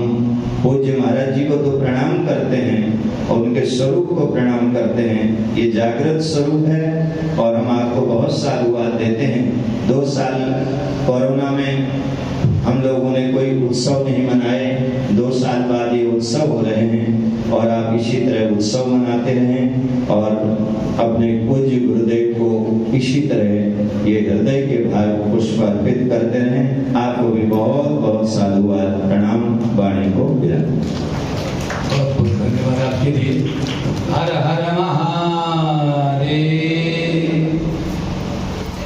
Speaker 3: पूज्य महाराज जी को तो प्रणाम करते हैं और उनके स्वरूप को प्रणाम करते हैं, ये जागृत स्वरूप है, और हम आपको बहुत साधुवाद देते हैं। 2 साल कोरोना में हम लोगों ने कोई उत्सव नहीं मनाए, 2 साल बाद ये उत्सव हो रहे हैं, और आप इसी तरह उत्सव मनाते रहें और अपने पूज्य गुरुदेव को इसी तरह ये हृदय के भाव पुष्प अर्पित करते रहें। आपको भी बहुत बहुत साधुवाद, प्रणाम, वाणी को विराम।
Speaker 1: बहुत बहुत धन्यवाद आपके लिए। हर हर महादेव।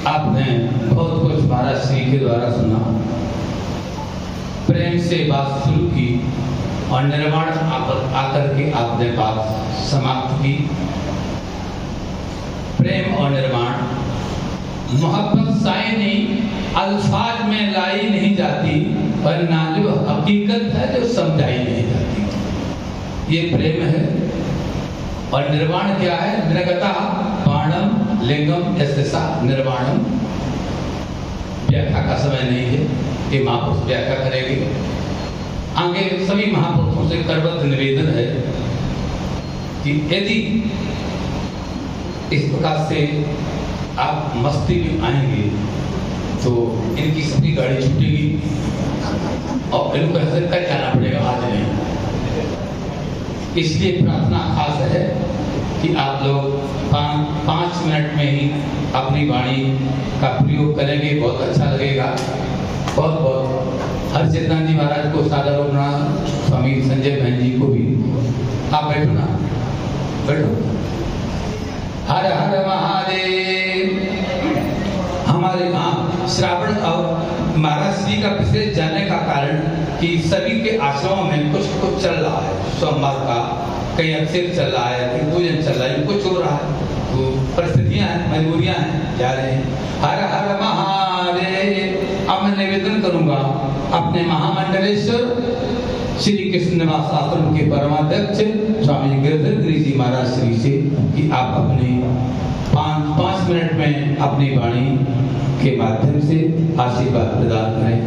Speaker 1: आपने बहुत कुछ महाराज श्री के द्वारा सुना, प्रेम से बात शुरू की और निर्वाण आकर के आपने बात समाप्त की। प्रेम और निर्वाण, मोहब्बत साइनी अल्फाज में लाई नहीं जाती, वरना जो हकीकत है जो समझाई नहीं जाती, ये प्रेम है। और निर्वाण क्या है? निर्गता बाणम लिंगम यस्सा निर्वाणम। व्याख्या का समय नहीं है, ये महापुरुष व्याख्या करेंगे। आगे सभी महापुरुषों से करबद्ध निवेदन है कि यदि इस प्रकार से आप मस्ती में आएंगे तो इनकी सभी गाड़ी छूटेगी और इनको ऐसे कर जाना पड़ेगा, आज नहीं। इसलिए प्रार्थना खास है कि आप लोग 5 मिनट में ही अपनी वाणी का प्रयोग करेंगे, बहुत अच्छा लगेगा। बहुत बहुत हरचेतन जी महाराज को सादर प्रणाम, स्वामी संजय बहन जी को भी। आप बैठो ना, बैठो। हर हर महादेव। हमारे यहाँ श्रावण और महाराज श्री का विशेष जाने का कारण कि सभी के आश्रमों में कुछ कुछ चल रहा है। सोमवार का कहीं अक्षर चल रहा है, कहीं पूजन चल रहा है, कुछ हो रहा है, तो परिस्थितियां हैं, मजबूरियां हैं, जा रहे हैं। हर हर महादेव। अब मैं निवेदन करूंगा अपने महामंडलेश्वर श्री कृष्ण निवास आश्रम के परमाध्यक्ष स्वामी गिरिधर गिरी जी महाराज श्री से कि आप अपने 5 मिनट में अपनी वाणी के माध्यम से आशीर्वाद प्रदान करें।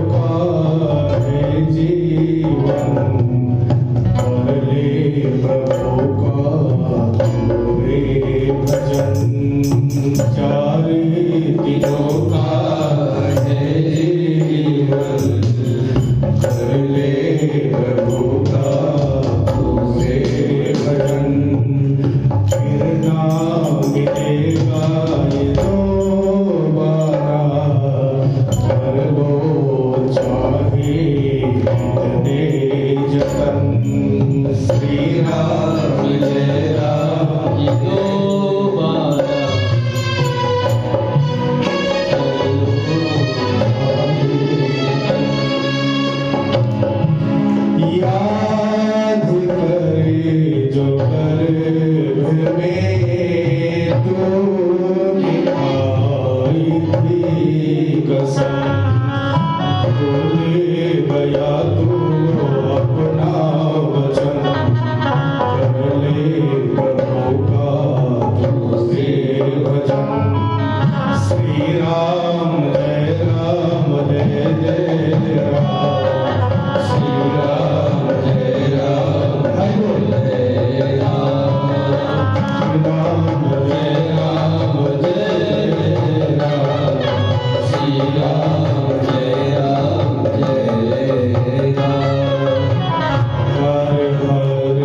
Speaker 4: का है जीवन, कर ले प्रभु का रे भजन। चार दिनों का है जीवन, कर ले प्रभु का रे भजन। फिर ना मिलेगा ये दोबारा, कर लो चाहे कितने जतन। श्री राम जय राम ये दोबारा, याद करे जो गर्भ में तू निभाई थी कसम, भूल गया तू अपना वचन। कर ले प्रभु का तुझसे भजन। श्री राम जय जय राम, श्री राम जय राम जय राम, राम जय राम श्री राम जय राम। हर हर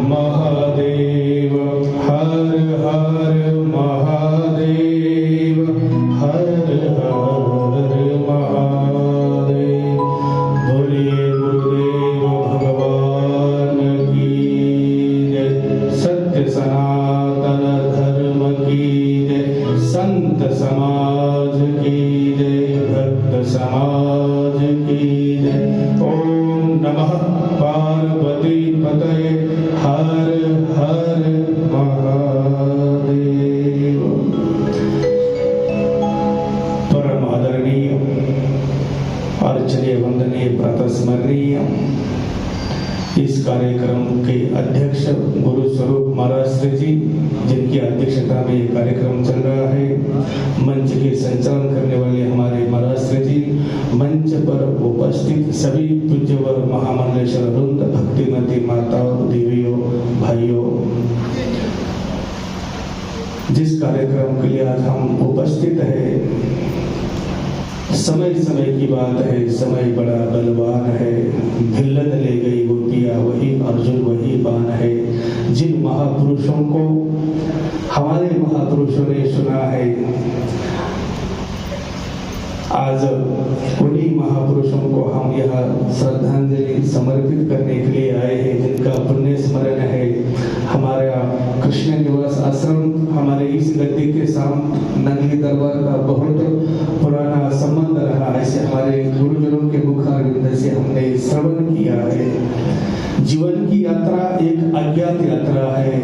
Speaker 4: महादेव, हर हर महादेव, हर हर महादेव। बोलिए गुरुदेव भगवान की जय। सत्य सनातन धर्म की जय। संत समाज की जय। भक्त समाज की जय। ओम नमः पार्वती पतये। हर हर महादेव। परम आदरणीय अर्चनीय वंदनीय प्रातस्मरणीय इस कार्यक्रम के अध्यक्ष गुरु स्वरूप महाराज श्री जी, जिनकी अध्यक्षता में ये कार्यक्रम चल रहा है, मंच के संचालन करने वाले हमारे महाराज श्री जी, मंच पर उपस्थित सभी पूज्यवर महामंडलेश्वर वृंद, भक्तिमती माताओं, देवियों, भाइयों, जिस कार्यक्रम के लिए आज हम उपस्थित है, समय समय की बात है, समय बड़ा बलवान है। भिल्लत ले गई गोपिया वही अर्जुन वही बाण है। जिन महापुरुषों को हमारे महापुरुषों ने सुना है, आज उन्हीं महापुरुषों को हम यहाँ श्रद्धांजलि समर्पित करने के लिए आए हैं, जिनका पुण्य स्मरण है। हमारा कृष्ण निवास आश्रम हमारे इस गद्दी के साथ नंदी दरबार का बहुत पुराना संबंध रहा। ऐसे हमारे गुरुजनों के मुखारविंद से हमने श्रवण किया है। जीवन की यात्रा एक अज्ञात यात्रा है,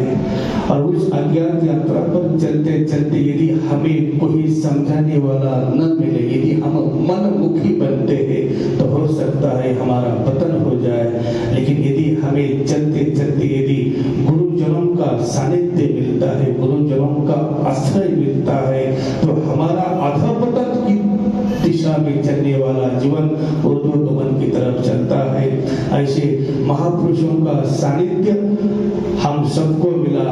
Speaker 4: और उस अज्ञात यात्रा पर चलते चलते यदि हमें कोई समझाने वाला न मिले, यदि हम मनमुखी बनते हैं, तो हो सकता है हमारा पतन हो जाए। लेकिन यदि हमें चलते चलते यदि गुरुजनों का सानिध्य मिलता है, गुरुजनों का आश्रय मिलता है, तो हमारा अधपतन की दिशा में चलने वाला जीवन ऊर्ध्वगमन की तरफ चलता है। ऐसे महापुरुषों का सानिध्य हम सबको मिला।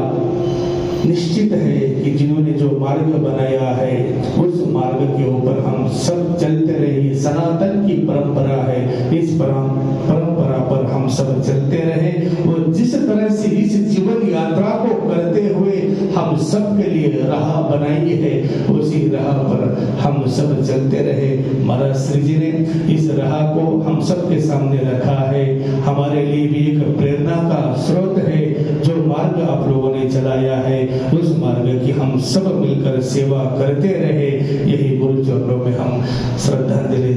Speaker 4: निश्चित है कि जिन्होंने जो मार्ग बनाया है, उस मार्ग के ऊपर हम सब चलते रहे। सनातन की परंपरा है, इस परंपरा पर हम सब चलते रहे। और जिस तरह से इस जीवन यात्रा को करते हुए हम सब के लिए राह बनाई है, उसी राह पर हम सब चलते रहे। महाराज श्री जी ने इस राह को हम सब के सामने रखा है। हमारे लिए भी एक प्रेरणा का स्रोत है। जो मार्ग आप लोगों ने चलाया है, उस मार्ग की हम सब मिलकर सेवा करते रहे। यही गुरु चरणों में हम श्रद्धांजलि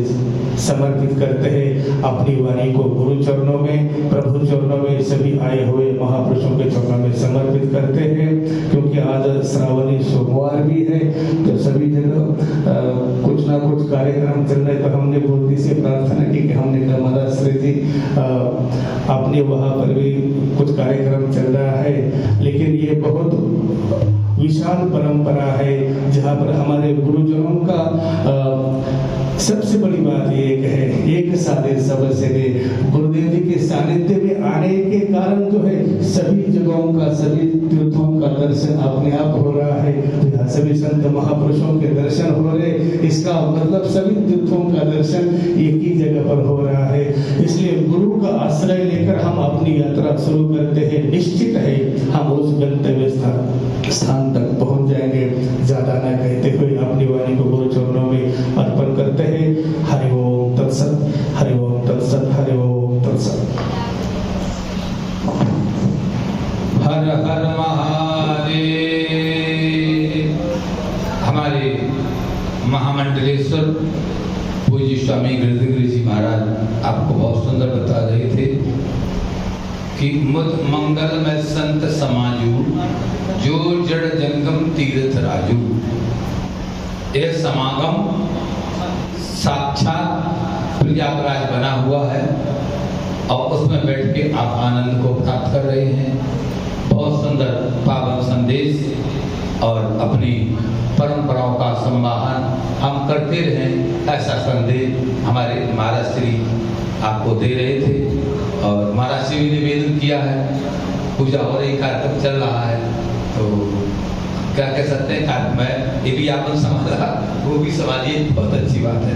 Speaker 4: समर्पित करते हैं। अपनी वाणी को गुरु चरणों में, प्रभु चरणों में, सभी आए हुए महापुरुषों के चरणों में समर्पित करते हैं। क्योंकि आज श्रावणी सोमवार भी है, तो सभी जगह कुछ ना कुछ कार्यक्रम चल रहे, तो हमने मूर्ति से प्रार्थना की कि हमने कहा महाराज श्री जी अपने वहाँ पर भी कुछ कार्यक्रम चल रहा है, लेकिन ये बहुत विशाल परंपरा है, जहाँ पर हमारे गुरुजनों का सबसे बड़ी बात एक है, एक साधे सब सेवे। गुरुदेव जी के सानिध्य में आने के कारण जो है सभी जगहों का, सभी तीर्थों का दर्शन अपने आप हो रहा है। तो यहाँ सभी संत महापुरुषों के दर्शन हो रहे, इसका मतलब सभी तीर्थों का दर्शन एक ही जगह पर हो रहा है। इसलिए गुरु का आश्रय लेकर हम अपनी यात्रा शुरू करते हैं। निश्चित है हम उस गंतव्य स्थान तक पहुंच जाएंगे। ज्यादा न कहते हुए अपनी वाणी को गुरु चरणों में अर्पण करते हैं। हरि ओम तत्सत, हरि ओम तत्सत, हरि ओम तत्सत।
Speaker 1: हर हर महादेव। हमारे महामंडलेश्वर पूज्य स्वामी गिरिधर जी महाराज आपको बहुत सुंदर बता रहे थे कि मुद मंगल में संत समाजू, जो जड़ जंगम तीर्थ राजू। यह समागम साक्षात प्रयागराज बना हुआ है और उसमें बैठ के आप आनंद को प्राप्त कर रहे हैं। बहुत सुंदर पावन संदेश और अपनी परंपराओं का संवाहन हम करते रहें, ऐसा संदेश हमारे महाराज श्री आपको दे रहे थे। और महाराज श्री ने निवेदन किया है, पूजा हो रही, कार्यक्रम चल रहा है, तो क्या कह सकते हैं, मैं ये भी आपने संभाला, वो भी संभालिए, बहुत अच्छी बात है।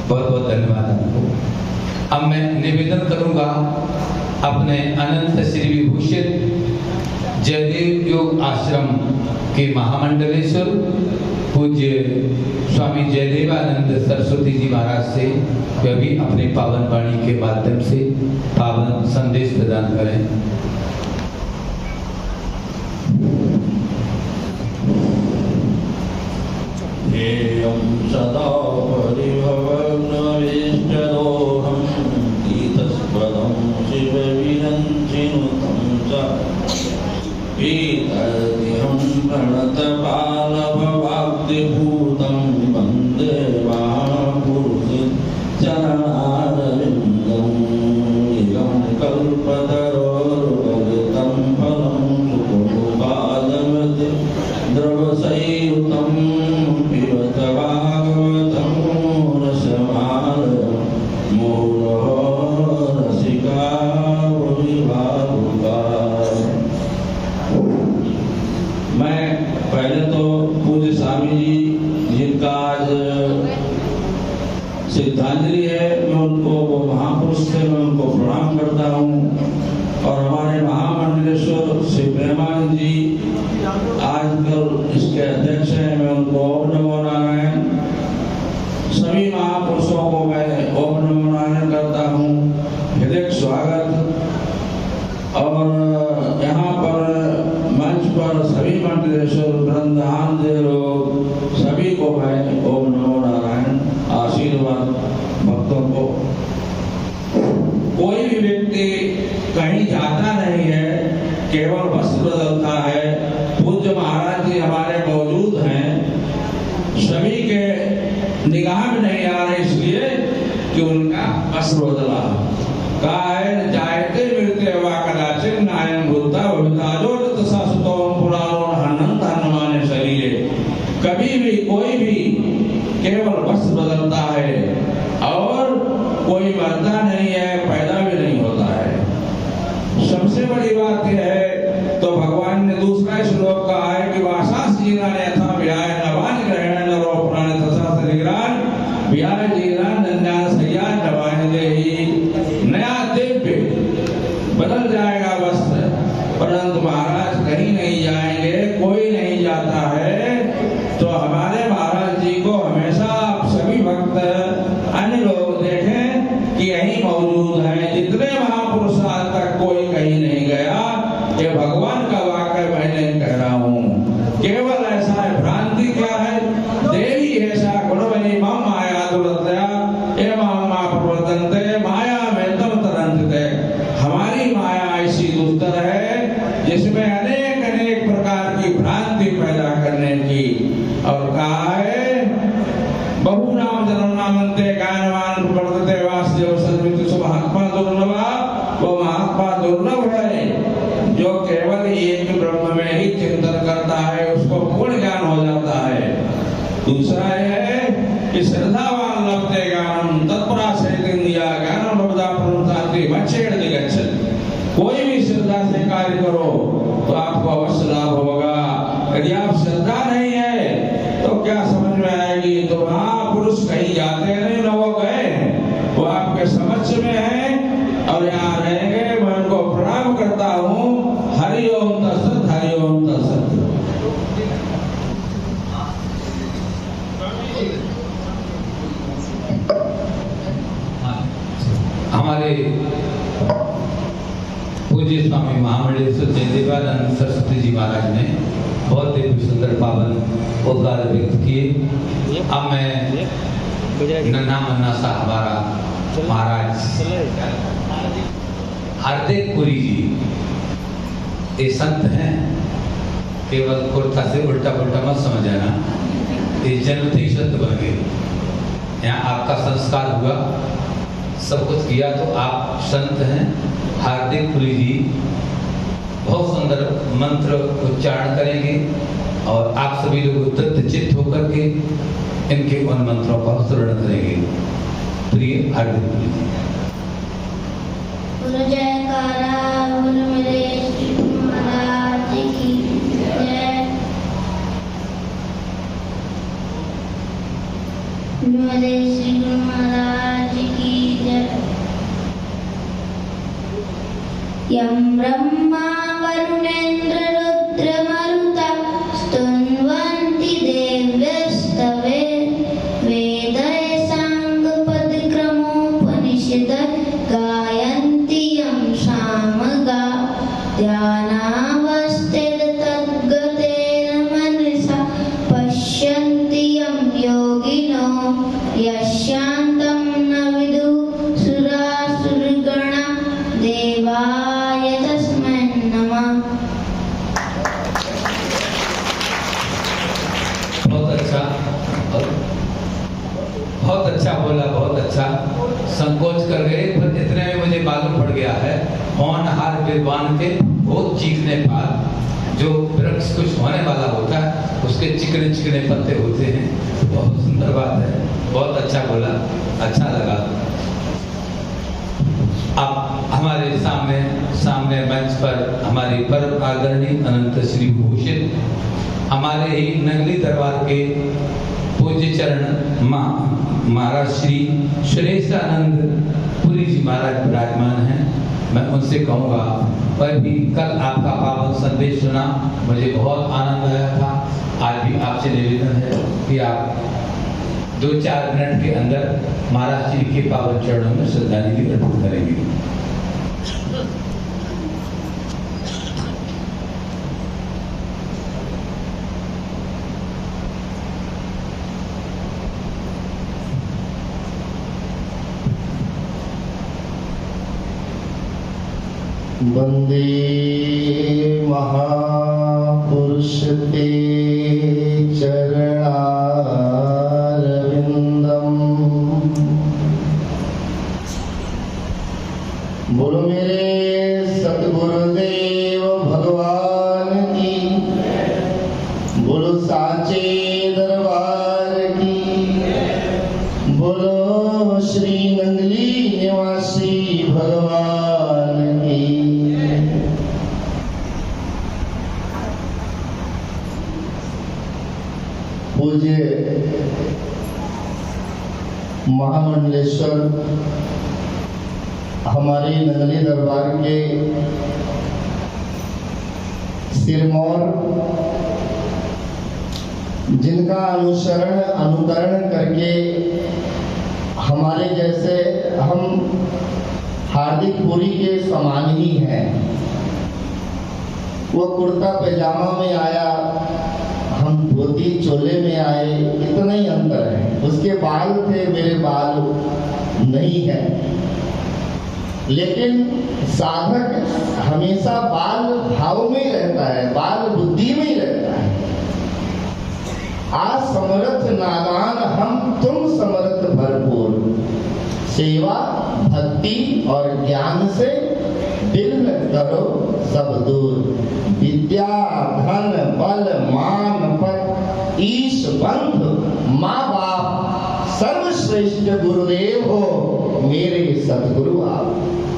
Speaker 1: बहुत बहुत धन्यवाद आपको। अब मैं निवेदन करूंगा अपने अनंत श्री विभूषित जयदेव योग आश्रम के महामंडलेश्वर पूज्य स्वामी जयदेवानंद सरस्वती जी महाराज से, वे भी अपने पावन वाणी के माध्यम से पावन संदेश प्रदान करें।
Speaker 5: सदा परिभवग्नवेष्टदोहं गीतस्पदं शिवविरञ्चिनुतं च पीतदिहं प्रणतपालभवाब्धिभूतं वन्दे महापुरुषचरणारविन्दं इदं कल्पतरोर्वलितं फलं सुखमुपादमति द्रवसंयुतं पिबत भागवतं रसमालयं मुहुरहो रसिका विभावुका। मैं पहले तो पूज्य स्वामी जी जिनका आज श्रद्धांजलि है, मैं उनको, वो महापुरुष थे, मैं उनको प्रणाम करता हूँ। और हमारे महामंडलेश्वर श्री प्रेमानंद जी आजकल इसके अध्यक्ष हैं, मैं उनको ओम नमो नारायण। सभी महापुरुषों को मैं ओम नमो नारायण करता हूँ, हृदय स्वागत। और यहाँ पर मंच पर सभी मंडलेश्वर वृंदावन दे लोग, सभी को मैं ओम नमो नारायण आशीर्वाद भक्तों को। कोई भी व्यक्ति कहीं जाता नहीं है, केवल वस्त्र बदलता है। पूज्य महाराज जी हमारे मौजूद हैं, सभी के निगाह में नहीं आ रहे, इसलिए कि उनका वस्त्र बदला। कहा है जायते मिलते वा कदाचित नायम बुद्धा भविताजो तसासुतो पुराणो हनंत हनुमाने शरीरे। कभी भी कोई भी केवल वस्त्र बदलता है और कोई मरता नहीं है, पैदा भी नहीं होता है। सबसे बड़ी बात यह है, तो भगवान ने दूसरा श्लोक कहा है कि वासास जीवन यथा व्याय नवान ग्रहण नरो पुराण तथा शरीरान व्याय जीवन नन्यान सैया नवान देही। नया दिव्य बदल जाएगा वस्त्र, परंतु महाराज कहीं नहीं जाएंगे, कोई नहीं जाता है। तो हमारे महाराज जी को हमेशा आप सभी भक्त अन्य लोग देखें कि यही मौजूद हैं। जितने महापुरुष आज तक कोई कहीं नहीं गया, ये भगवान का वाक्य मैं नहीं कह रहा हूँ। केवल ऐसा है, भ्रांति क्या है, देवी ऐसा गुणवली मम माया दुर्दया एवं मा प्रवर्तन्ते माया में तम तरंते। हमारी माया ऐसी दुस्तर है जिसमें अनेक अनेक प्रकार की भ्रांति पैदा करने की। और कहा है बहु नाम जन्म नामंते गायनवान प्रवर्तते वासुदेव सर्वमिति महात्मा दुर्लभा। वो महात्मा दुर्लभ है जो केवल एक ब्रह्म में ही चिंतन करता है उसको पूर्ण ज्ञान हो जाता है। दूसरा है कि श्रद्धावान लभते ज्ञानम तत्परा सेतिंद्रिया ज्ञानम लब्धा प्रमुखाति मच्छेड़ दिगच्छति। कोई भी श्रद्धा से कार्य करो तो आपको अवश्य लाभ होगा। यदि आप श्रद्धा नहीं है तो क्या समझ में आएगी? तो महापुरुष कहीं जाते नहीं, न वो गए हैं, वो आपके समक्ष में है और यहाँ रहेंगे। मैं उनको प्रणाम करता हूँ। हरि ओम तत्सत, हरि ओम तत्सत।
Speaker 1: हमारे पूज्य स्वामी महामंडलेश्वर जयदेवानंद सरस्वती जी महाराज ने बहुत ही सुंदर पावन उद्गार व्यक्त किए। अब मैं नन्हा मन्ना सा हमारा महाराज हार्दिक पुरी जी, ये संत हैं, केवल कुर्ता से उल्टा पुल्टा मत समझ आना, ये जन्म से ही संत बन गए। यहाँ आपका संस्कार हुआ, सब कुछ किया तो आप संत हैं। हार्दिक पुरी जी बहुत सुंदर मंत्र उच्चारण करेंगे और आप सभी लोग तत्चित्त होकर के इनके उन मंत्रों का अनुसरण करेंगे। प्रिय हार्दिक पुरी जी।
Speaker 6: बोलो जयकारा, बोलो मेरे श्री गुरु महाराज की जय। मेरे श्री गुरु महाराज की जय। यं ब्रह्मा वरुणेन्द्र रुद्रमरुता स्तुन्वन्ति देव्यस्तवे वेदैः साङ्गपदक्रमोपनिषदः गायन्ति यं सामगा ध्यानावस्थिततद्गतेन मनसा पश्यन्ति यं योगिनो यस्यान्तं न विदुः सुरासुरगणा देवाय तस्मै नमः।
Speaker 1: बहुत अच्छा बोला, बहुत अच्छा। संकोच कर गए पर इतने में मुझे मालूम पड़ गया है होनहार विद्वान के बहुत चीखने पर जो वृक्ष कुछ होने वाला होता है उसके चिकने चिकने पत्ते होते हैं। बहुत सुंदर बात है, बहुत अच्छा बोला, अच्छा लगा। अब हमारे सामने मंच पर हमारी परम आदरणीय अनंत श्री भूषित हमारे ही नगली दरबार के पूज्य चरण महाराज श्री सुरेशानंद पुरी जी महाराज विराजमान हैं। मैं उनसे कहूँगा, पर भी कल आपका पावन संदेश सुना, मुझे बहुत आनंद आया था। आज भी आपसे निवेदन है कि आप 2-4 मिनट के अंदर महाराज जी के पावन चरणों में श्रद्धांजलि अर्पित करेंगे।
Speaker 7: वंदे महापुरुष ते चरणारविंदम। बोलो मेरे सतगुरुदेव भगवान की, बोलो साचे दरबार की, बोलो श्री नंगली निवासी भगवान की। पूज्य महामंडलेश्वर हमारे नगली दरबार के सिरमौर, जिनका अनुकरण करके हमारे जैसे हम हार्दिक पुरी के समान ही हैं। वो कुर्ता पैजामा में आया, हम धोती चोले में आए, इतना ही अंतर है। उसके बाल थे, मेरे बाल नहीं है। लेकिन साधक हमेशा बाल भाव में रहता है, बाल बुद्धि में रहता है। आज समर्थ नादान हम, तुम समर्थ भरपूर। सेवा भक्ति और ज्ञान से दिल में करो सब दूर। विद्या धन बल मान पद ईश बंधु माँ बाप सर्वश्रेष्ठ गुरुदेव हो मेरे सतगुरु आप।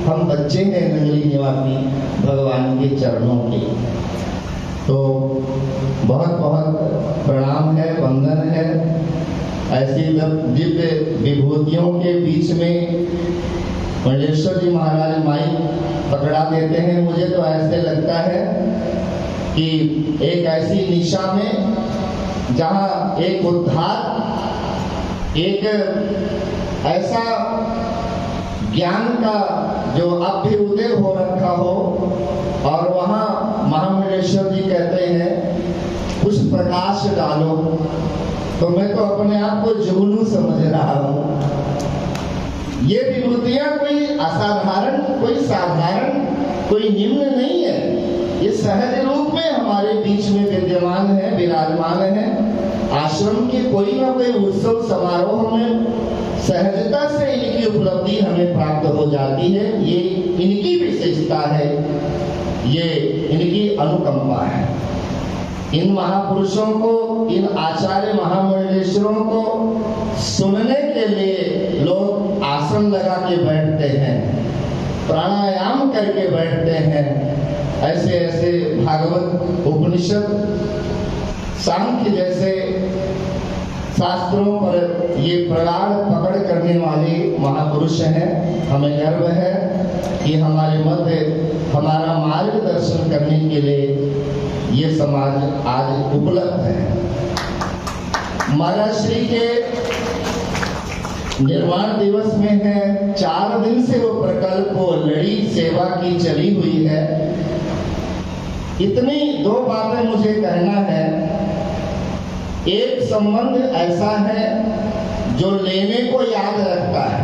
Speaker 7: हम बच्चे हैं नगली निवासी भगवान के चरणों के। तो बहुत बहुत प्रणाम है, वंदन है। ऐसी दिव्य विभूतियों के बीच में मंडलेश्वर जी महाराज माइक पकड़ा देते हैं। मुझे तो ऐसे लगता है कि एक ऐसी निशा में जहाँ एक उद्धार, एक ऐसा ज्ञान का जो अभ्युदय हो रखा हो, और वहाँ महामंडलेश्वर जी कहते हैं कुछ प्रकाश डालो। तो मैं तो अपने आप को जुगनू समझ रहा हूँ। ये विभूतियाँ कोई असाधारण, कोई साधारण, कोई निम्न नहीं है। ये सहज रूप में हमारे बीच में विद्यमान है, विराजमान है। आश्रम के कोई ना कोई उत्सव समारोह में सहजता से इनकी उपलब्धि हमें प्राप्त हो जाती है। ये इनकी विशेषता है, ये इनकी अनुकंपा है। इन महापुरुषों को, इन आचार्य महामंडलेश्वरों को सुनने के लिए लोग आसन लगा के बैठते हैं, प्राणायाम करके बैठते हैं। ऐसे ऐसे भागवत, उपनिषद, सांख्य जैसे शास्त्रों पर ये प्रगाढ़ पकड़ करने वाले महापुरुष हैं। हमें गर्व है कि हमारे मध्य हमारा मार्गदर्शन करने के लिए ये समाज आज उपलब्ध है। महाराज श्री के निर्वाण दिवस में है, 4 दिन से वो प्रकल्प, वो लड़ी सेवा की चली हुई है। इतनी 2 बातें मुझे कहना है। एक संबंध ऐसा है जो लेने को याद रखता है,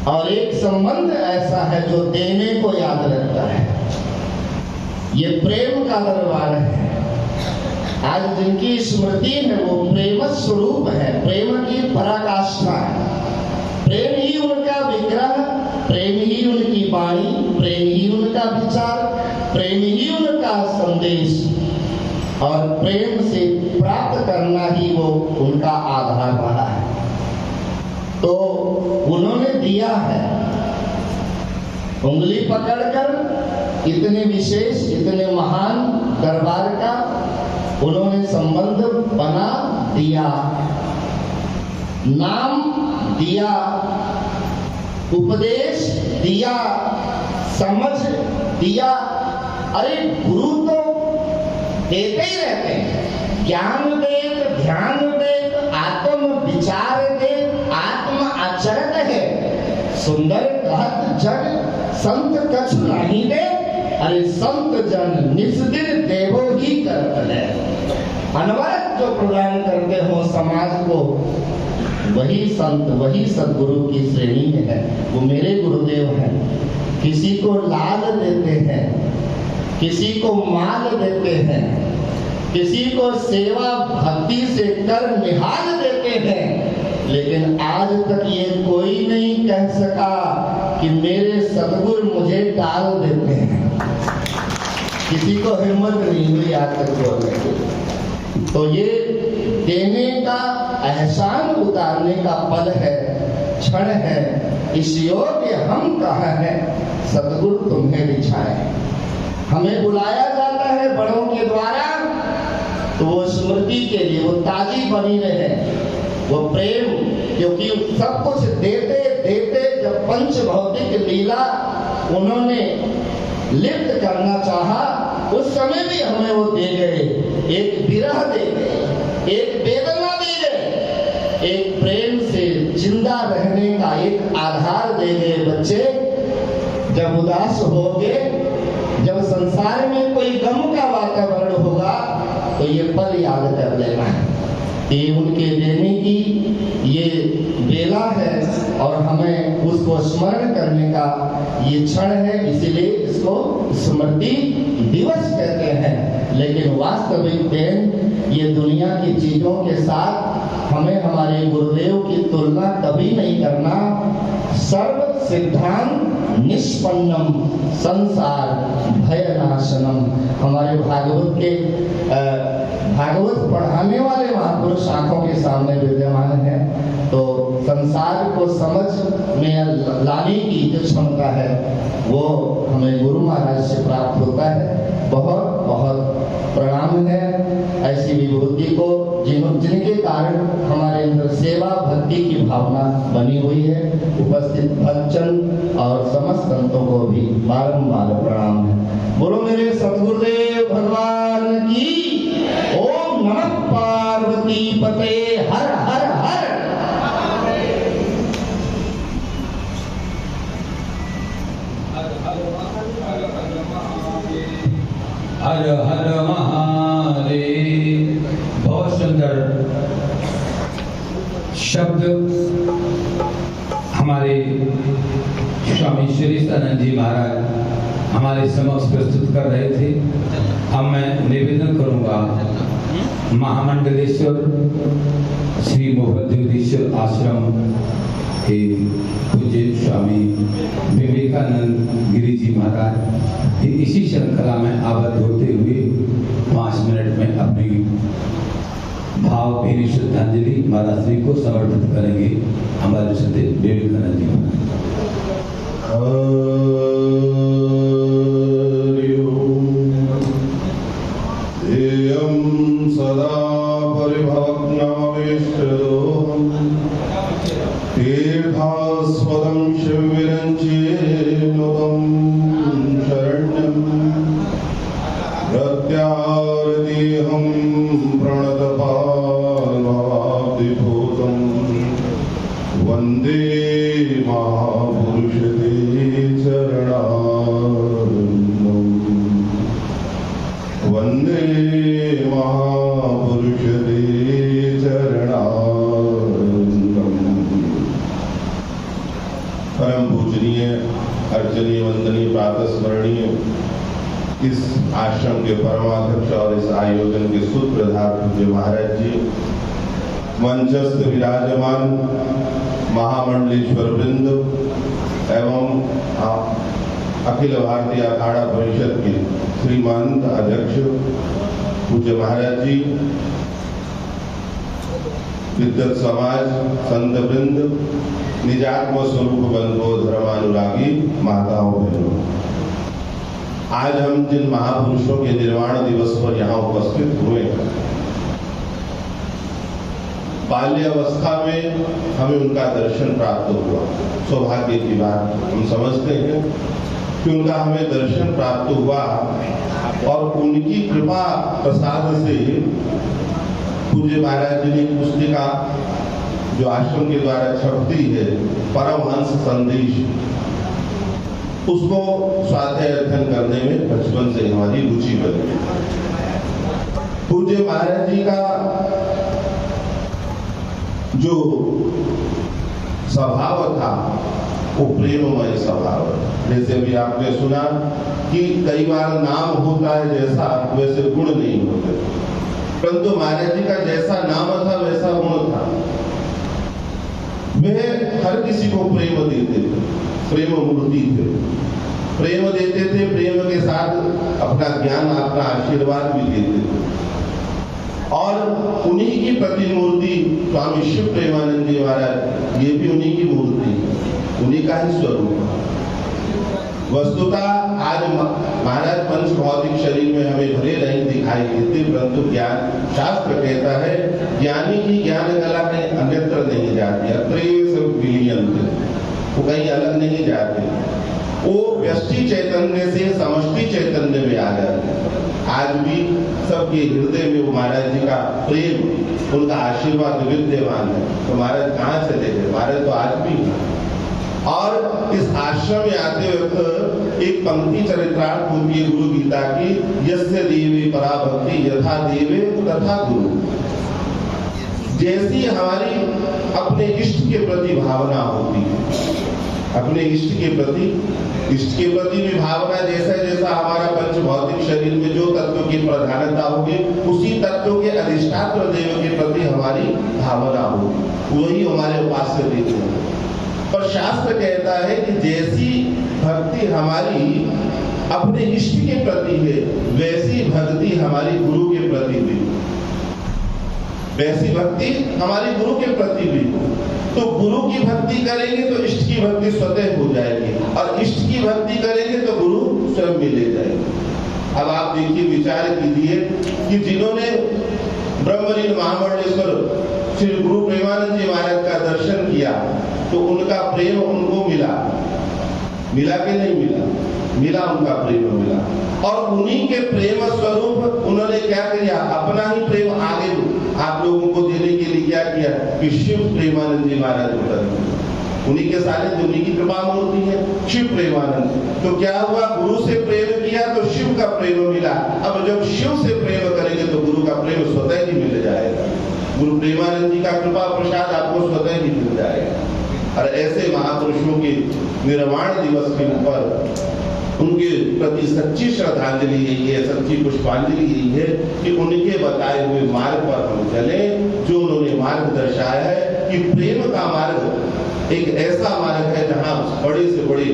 Speaker 7: और एक संबंध ऐसा है जो देने को याद रखता है। ये प्रेम का दरबार है। आज जिनकी स्मृति है वो प्रेम स्वरूप है, प्रेम की पराकाष्ठा है। प्रेम ही उनका विग्रह, प्रेम ही उनकी वाणी, प्रेम ही उनका विचार, प्रेम ही उनका संदेश, और प्रेम से प्राप्त करना ही वो उनका आधार रहा है। तो उन्होंने दिया है, उंगली पकड़कर इतने विशेष, इतने महान दरबार का उन्होंने संबंध बना दिया, नाम दिया, उपदेश दिया, समझ दिया। अरे गुरु तो देते ही रहते हैं, ज्ञान देत, ध्यान देत, आत्म विचार देत, आत्म आचरण है। सुंदर कहत जग संत कछु नहीं दे, अरे संत जन निस्दिन देवो ही करत है। अनवरत जो प्रदान करते हो समाज को, वही संत, वही सदगुरु की श्रेणी में है। वो मेरे गुरुदेव हैं। किसी को लाल देते हैं, किसी को माल देते हैं, किसी को सेवा भक्ति से कर निहाल देते हैं, लेकिन आज तक ये कोई नहीं कह सका कि मेरे सदगुरु मुझे डाल देते हैं। किसी को हिम्मत नहीं हुई आज तक बोलने की। तो ये देने का, एहसान उतारने का पल है, क्षण है। इस योग्य हम कहाँ हैं, सदगुरु तुम्हें बिछाए। हमें बुलाया जाता है बड़ों के द्वारा, तो वो स्मृति के लिए, वो ताजी बनी रहे, वो प्रेम। क्योंकि सब कुछ देते देते जब पंच भौतिक लीला उन्होंने लिप्त करना चाहा, उस समय भी हमें वो दे गए। एक विरह दे गए, एक वेदना दे गए, एक प्रेम से जिंदा रहने का एक आधार दे गए। बच्चे जब उदास होगे, जब संसार में कोई गम का वातावरण होगा, तो ये पल याद कर लेना। ये उनके देने की ये बेला है और हमें उसको स्मरण करने का ये क्षण है, इसीलिए इसको स्मृति दिवस कहते हैं। लेकिन वास्तविक देन ये दुनिया की चीजों के साथ हमें हमारे गुरुदेव की तुलना कभी नहीं करना। सर्व सिद्धांत निष्पन्नम संसार भयनाशनम। हमारे भागवत के भागवत पढ़ाने वाले महापुरुष आंखों के सामने विद्यमान है, तो संसार को समझ में लाने की जो क्षमता है वो हमें गुरु महाराज से प्राप्त होता है। बहुत बहुत प्रणाम है ऐसी विभूति को जिनके कारण हमारे अंदर सेवा भक्ति की भावना बनी हुई है। उपस्थित भक्तजन और समस्त संतों को भी बारंबार प्रणाम है। बोलो मेरे सतगुरुदेव भगवान की। ओम नमः पार्वती पते हर हर हर।
Speaker 1: हर हर महादेव। बहुत सुंदर शब्द हमारे स्वामी श्री सदानंद जी महाराज हमारे समक्ष प्रस्तुत कर रहे थे। अब मैं निवेदन करूंगा महामंडलेश्वर श्री मोहद्दीश्वर आश्रम के पूज्य स्वामी विवेकानंद गिरी जी महाराज इसी श्रृंखला में आबद्ध होते हुए 5 मिनट में अपनी भावभीनी श्रद्धांजलि महाराज श्री को समर्पित करेंगे। हमारे श्रद्धेय विवेकानंद जी महाराज।
Speaker 8: सदा परिभवग्नमवेष्टदोहम् तीर्थास्पदं शिवविरञ्चेनुतं शरण्यं प्रत्यारतिहं प्रणतपावनाब्धिभूतं वन्दे महापुरुषते चरणारविन्दम् वन्दे महापुरुषते चरणारविन्दम्। परम पूजनीय अर्चनीय वंदनीय प्रातः स्मरणीय इस आश्रम के परमाध्यक्ष और इस आयोजन के सूत्रधार पूज्य महाराज जी, मंचस्थ विराजमान महामंडलेश्वर वृंद एवं अखिल भारतीय अखाड़ा परिषद के श्रीमंत अध्यक्ष पूज्य महाराज जी, विद्वत समाज, संत वृंद, निजात्म स्वरूप बंधुओं, धर्मानुरागी माताओं बहनों, आज हम जिन महापुरुषों के निर्वाण दिवस पर यहाँ उपस्थित हुए हैं, बाल्यावस्था में हमें उनका दर्शन प्राप्त हुआ। सौभाग्य की बात हम समझते हैं कि उनका हमें दर्शन प्राप्त हुआ और उनकी कृपा प्रसाद से पूज्य महाराज जी ने पुस्तिका जो आश्रम के द्वारा छपती है परमहंस संदेश, उसको स्वाध्याय अध्ययन करने में बचपन से हमारी रुचि बनी। पूज्य महाराज जी का जो स्वभाव था वो प्रेममय स्वभाव है। जैसे भी आपने सुना कि कई बार नाम होता है जैसा वैसे गुण नहीं होते, परंतु महाराज जी का जैसा नाम था वैसा गुण था। वे हर किसी को प्रेम देते थे, प्रेम मूर्ति थे, प्रेम देते थे, प्रेम के साथ अपना ज्ञान अपना आशीर्वाद भी देते थे। और उन्हीं की प्रतिमूर्ति स्वामी शिव प्रेमानंद जी महाराज, ये भी उन्हीं की मूर्ति, उन्हीं का ही स्वरूप। वस्तुतः आज महाराज पंच भौतिक शरीर में हमें भले नहीं दिखाई देते, परंतु ज्ञान शास्त्र कहता है ज्ञानी की ज्ञान कला कहीं अन्यत्र नहीं जाती, वो कहीं अलग नहीं जाते, वो व्यष्टि चैतन्य से समष्टि चैतन्य में आ जाते। आज भी सबके हृदय में वो महाराज जी का प्रेम, उनका आशीर्वाद विद्यमान है। तो महाराज कहाँ चले गए? महाराज तो आज भी है। और इस आश्रम में आते वक्त एक पंक्ति चरित्रार्थ होती है गुरु गीता की, यस्य देवे पराभक्ति यथा देवे तथा गुरु। जैसी हमारी अपने इष्ट के प्रति भावना होती है, अपने इष्ट के प्रति भी भावना जैसा जैसा हमारा पंच भौतिक शरीर में जो तत्व की प्रधानता होगी, उसी तत्व के अधिष्ठात्र देव के प्रति हमारी भावना होगी, वही हमारे उपास्य देव हैं। पर शास्त्र कहता है कि जैसी भक्ति हमारी अपने इष्ट के प्रति है, वैसी भक्ति हमारी गुरु के प्रति भी, वैसी भक्ति हमारी गुरु के प्रति भी हो। तो गुरु की भक्ति करेंगे तो इष्ट की भक्ति स्वतः हो जाएगी, और इष्ट की भक्ति करेंगे तो गुरु स्वयं मिले जाएंगे। अब आप देखिए, विचार कीजिए कि जिन्होंने ब्रह्मलीन महामंडलेश्वर श्री गुरु प्रेमानंद जी महाराज का दर्शन किया, तो उनका प्रेम उनको मिला कि नहीं मिला? उनका प्रेम मिला, और उन्हीं के प्रेम स्वरूप उन्होंने क्या किया? अपना ही प्रेम आगे आप लोगों को देने के लिए क्या किया कि शिव प्रेमानंद जी महाराज उतर, उन्हीं के सारे, उन्हीं की कृपा मूर्ति है शिव प्रेमानंद। तो क्या हुआ? गुरु से प्रेम किया तो शिव का प्रेम मिला। अब जब शिव से प्रेम करेंगे तो गुरु का प्रेम स्वतः ही मिल जाएगा, गुरु प्रेमानंद जी का कृपा प्रसाद आपको स्वतः ही मिल जाएगा। और ऐसे महापुरुषों के निर्वाण दिवस के ऊपर उनके प्रति सच्ची श्रद्धांजलि यही है, सच्ची पुष्पांजलि यही है कि उनके बताए हुए मार्ग पर हम चलें, जो उन्होंने मार्ग दर्शाया है कि प्रेम का मार्ग एक ऐसा मार्ग है जहां बड़े से बड़े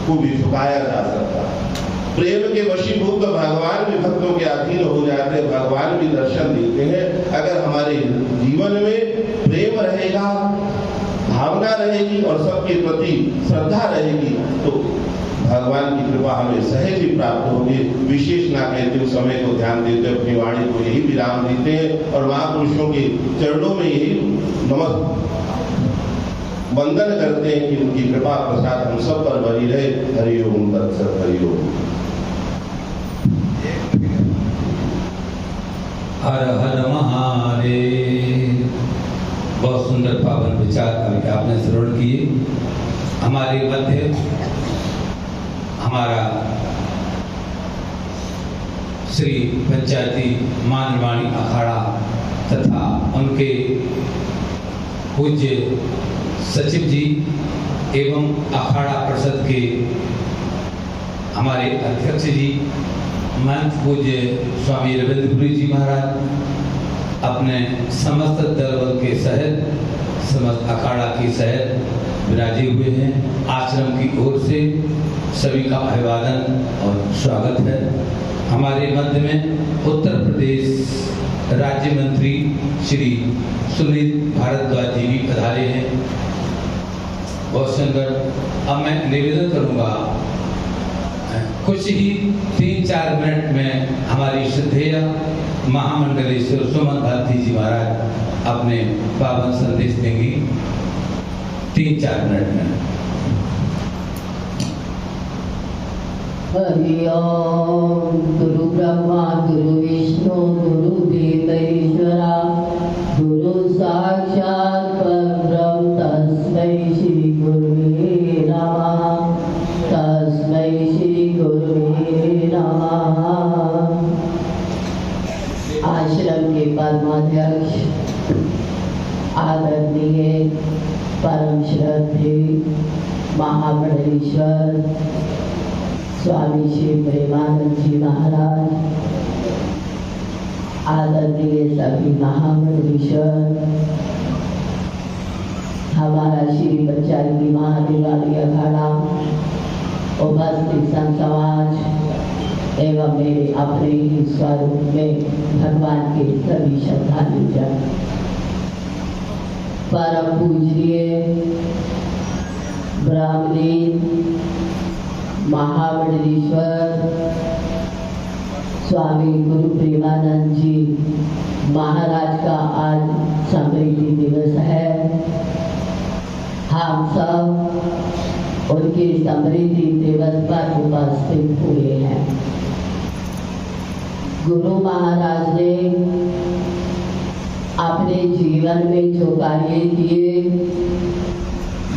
Speaker 8: को भी झुकाया जा सकता है। प्रेम के वशीभूत भगवान भी भक्तों के अधीन हो जाते हैं, भगवान भी दर्शन देते हैं। अगर हमारे जीवन में प्रेम रहेगा, भावना रहेगी और सबके प्रति श्रद्धा रहेगी, तो भगवान की कृपा हमें सहज ही प्राप्त होगी। विशेष ना कहते हुए समय को ध्यान देते अपनी वाणी को यही विराम देते हैं और महापुरुषों के चरणों में यही वंदन करते हैं कि उनकी कृपा प्रसाद हम सब पर बनी रहे। हरि ओम तत्सत। हरि ओम।
Speaker 1: हर हर महादेव। बहुत सुंदर पावन विचार अभी आपने श्रवण किए। हमारे मध्य हमारा श्री पंचायती मानवाणी अखाड़ा तथा उनके पूज्य सचिव जी एवं अखाड़ा परिषद के हमारे अध्यक्ष जी महंत पूज्य स्वामी रविंद्रपुरी जी महाराज अपने समस्त दल के सहित समस्त अखाड़ा के सहित विराजे हुए हैं। आश्रम की ओर से सभी का अभिवादन और स्वागत है। हमारे मध्य में उत्तर प्रदेश राज्य मंत्री श्री सुनील भारद्वाज जी भी पधारे हैं। बहुत सुंदर। अब मैं निवेदन करूंगा, कुछ ही 3-4 मिनट में हमारी श्रद्धेय महामंडलेश्वर सुमन भारती जी महाराज अपने पावन संदेश देंगी। 3-4 मिनट में।
Speaker 9: हरि ओम। गुरु ब्रह्मा गुरु विष्णु गुरुदेव ईश्वरा गुरु साक्षात् परब्रह्म तस्मै श्री गुरुवे नमः। तस्मै श्री गुरुवे नमः। आश्रम के परमाध्यक्ष आदरणीय परम श्रद्धेय महामंडलेश्वर स्वामी श्री प्रेमानंद जी महाराज, आदरणीय सभी महामंडलेश्वर, हमारा श्री पंचायती महादेवालय अखाड़ा, उपस्थित संत समाज एवं मेरे अपने ही स्वरूप में भगवान के सभी श्रद्धालु जन, परम पूजनीय ब्राह्मण महामंडलेश्वर स्वामी गुरु प्रेमानंद जी महाराज का आज समृद्धि दिवस है। हम सब उनके समृद्धि दिवस पर उपस्थित हुए हैं। गुरु महाराज ने अपने जीवन में जो कार्य किए,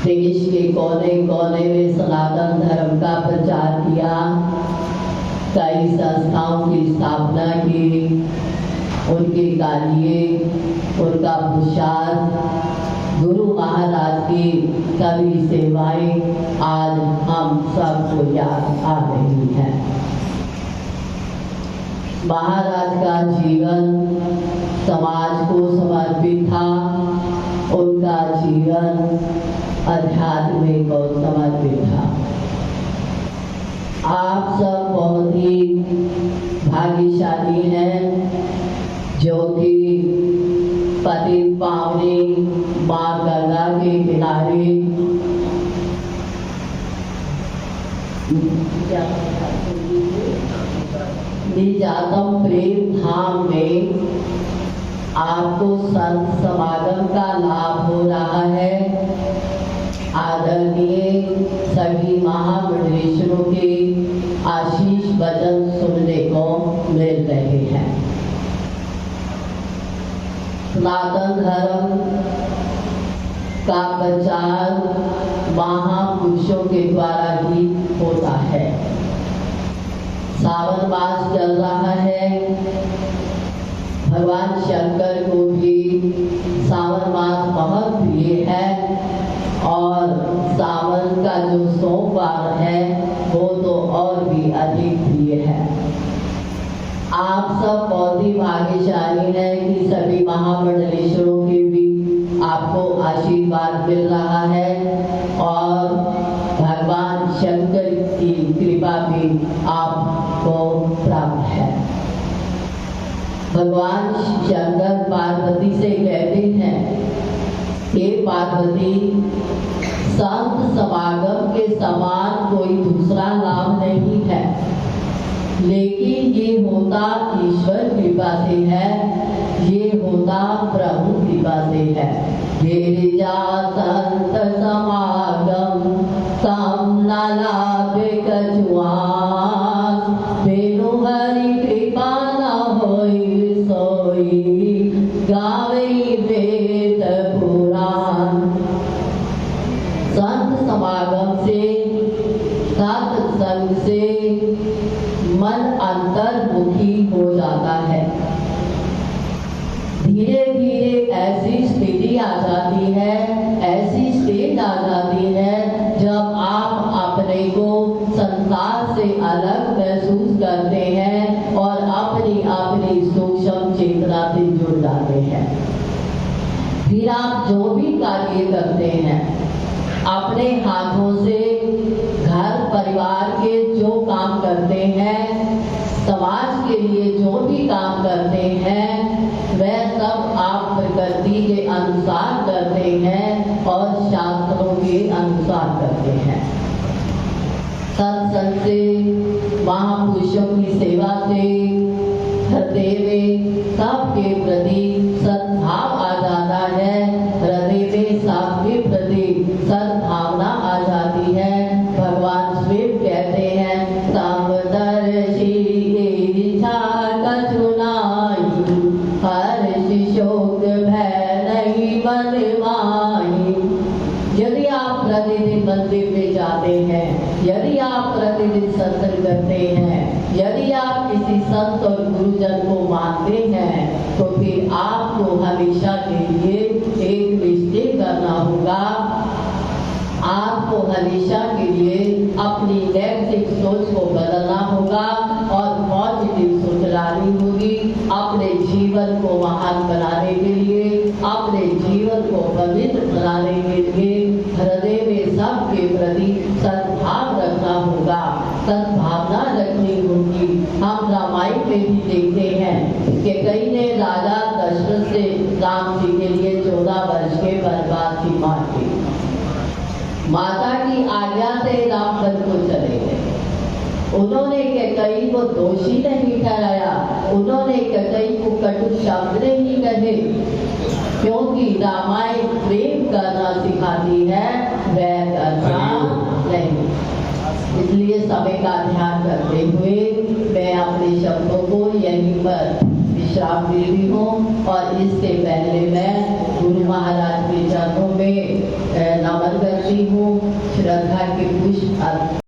Speaker 9: देश के कोने कोने में सनातन धर्म का प्रचार किया, कई संस्थाओं की स्थापना की, उनके कार्य, उनका पुरुषार्थ, गुरु महाराज की कभी सेवाएं आज हम सबको याद आ रही हैं। महाराज का जीवन समाज को समर्पित था, उनका जीवन आध्यात्मिक को समर्पित था। आप सब बहुत ही भाग्यशाली हैं जो कि पतित पावनी माँ गंगा के किनारे निजातम प्रेम धाम में आपको संत समागम का लाभ हो रहा है। आदरणीय सभी महामंडलेश्वरों के आशीष वचन सुनने को मिल रहे हैं। सनातन धर्म का प्रचार महापुरुषों के द्वारा ही होता है। सावन मास चल रहा है, भगवान शंकर को भी सावन मास बहुत प्रिय है और सावन का जो सोमवार है वो तो और भी अधिक प्रिय है। आप सब बहुत ही भाग्यशाली हैं कि सभी महामंडलेश्वरों के भी आपको आशीर्वाद मिल रहा है और भगवान शंकर की कृपा भी आपको प्राप्त है। भगवान शंकर पार्वती से कहते हैं, हे पार्वती, संत समागम के समान कोई दूसरा लाभ नहीं है, लेकिन ये होता ईश्वर कृपा से है, ये होता प्रभु कृपा से है। गिरिजा संत समागम तम न लागे कछुआस, बिनु हरि कृपा न होई सोई, गावे वेद पुराण। संत समागम से, सत्संग से मन अंतर्मुखी हो जाता है। धीरे धीरे ऐसी स्थिति आ जाती है, ऐसी स्टेज आ जाती है जब आप अपने को संसार से अलग महसूस करते हैं और अपनी अपनी सूक्ष्म चेतना से जुड़ जाते हैं। फिर आप जो भी कार्य करते हैं, अपने हाथों से घर परिवार के जो काम करते हैं, समाज के लिए जो भी काम करते हैं, वह सब आप प्रकृति के अनुसार करते हैं और शास्त्रों के अनुसार करते हैं। सत्संग से, महापुरुषों की सेवा से हृदय में सबके प्रति सद्भाव आ जाता है, हृदय में सबके प्रति सद्भावना आ जाती है। भगवान स्वयं कहते हैं, समदर्शी इच्छा कछु नाहि, हर्ष शोक भय नहीं मन माहि। यदि आप प्रतिदिन मंदिर में जाते हैं, यदि आप प्रतिदिन सत्संग करते हैं, यदि आप किसी संत और गुरुजन को मानते हैं, तो फिर आपको हमेशा के लिए एक निश्चय करना होगा। आपको हमेशा के लिए अपनी नेगेटिव सोच को बदलना होगा और पॉजिटिव सोच लानी होगी। अपने जीवन को महान बनाने के लिए, अपने जीवन को पवित्र बनाने के लिए हृदय में सबके प्रति सद्भाव रखना होगा, सद्भावना रखनी होगी। हम रामायण में भी देखते हैं कि कई ने राजा दशरथ से राम जी के लिए 14 वर्ष के वनवास की मांग की। माता की आज्ञा से राम वन को चले गए। उन्होंने कैकेयी को दोषी नहीं ठहराया, उन्होंने कैकेयी को कटु शब्द नहीं कहे, क्योंकि रामायण प्रेम करना सिखाती है, वैर करना नहीं। इसलिए समय का ध्यान करते हुए मैं अपने शब्दों को यहीं पर विश्राम दे रही हूँ और इससे पहले मैं गुरु महाराज के चरणों में नमन करती हूँ, श्रद्धा के पुष्प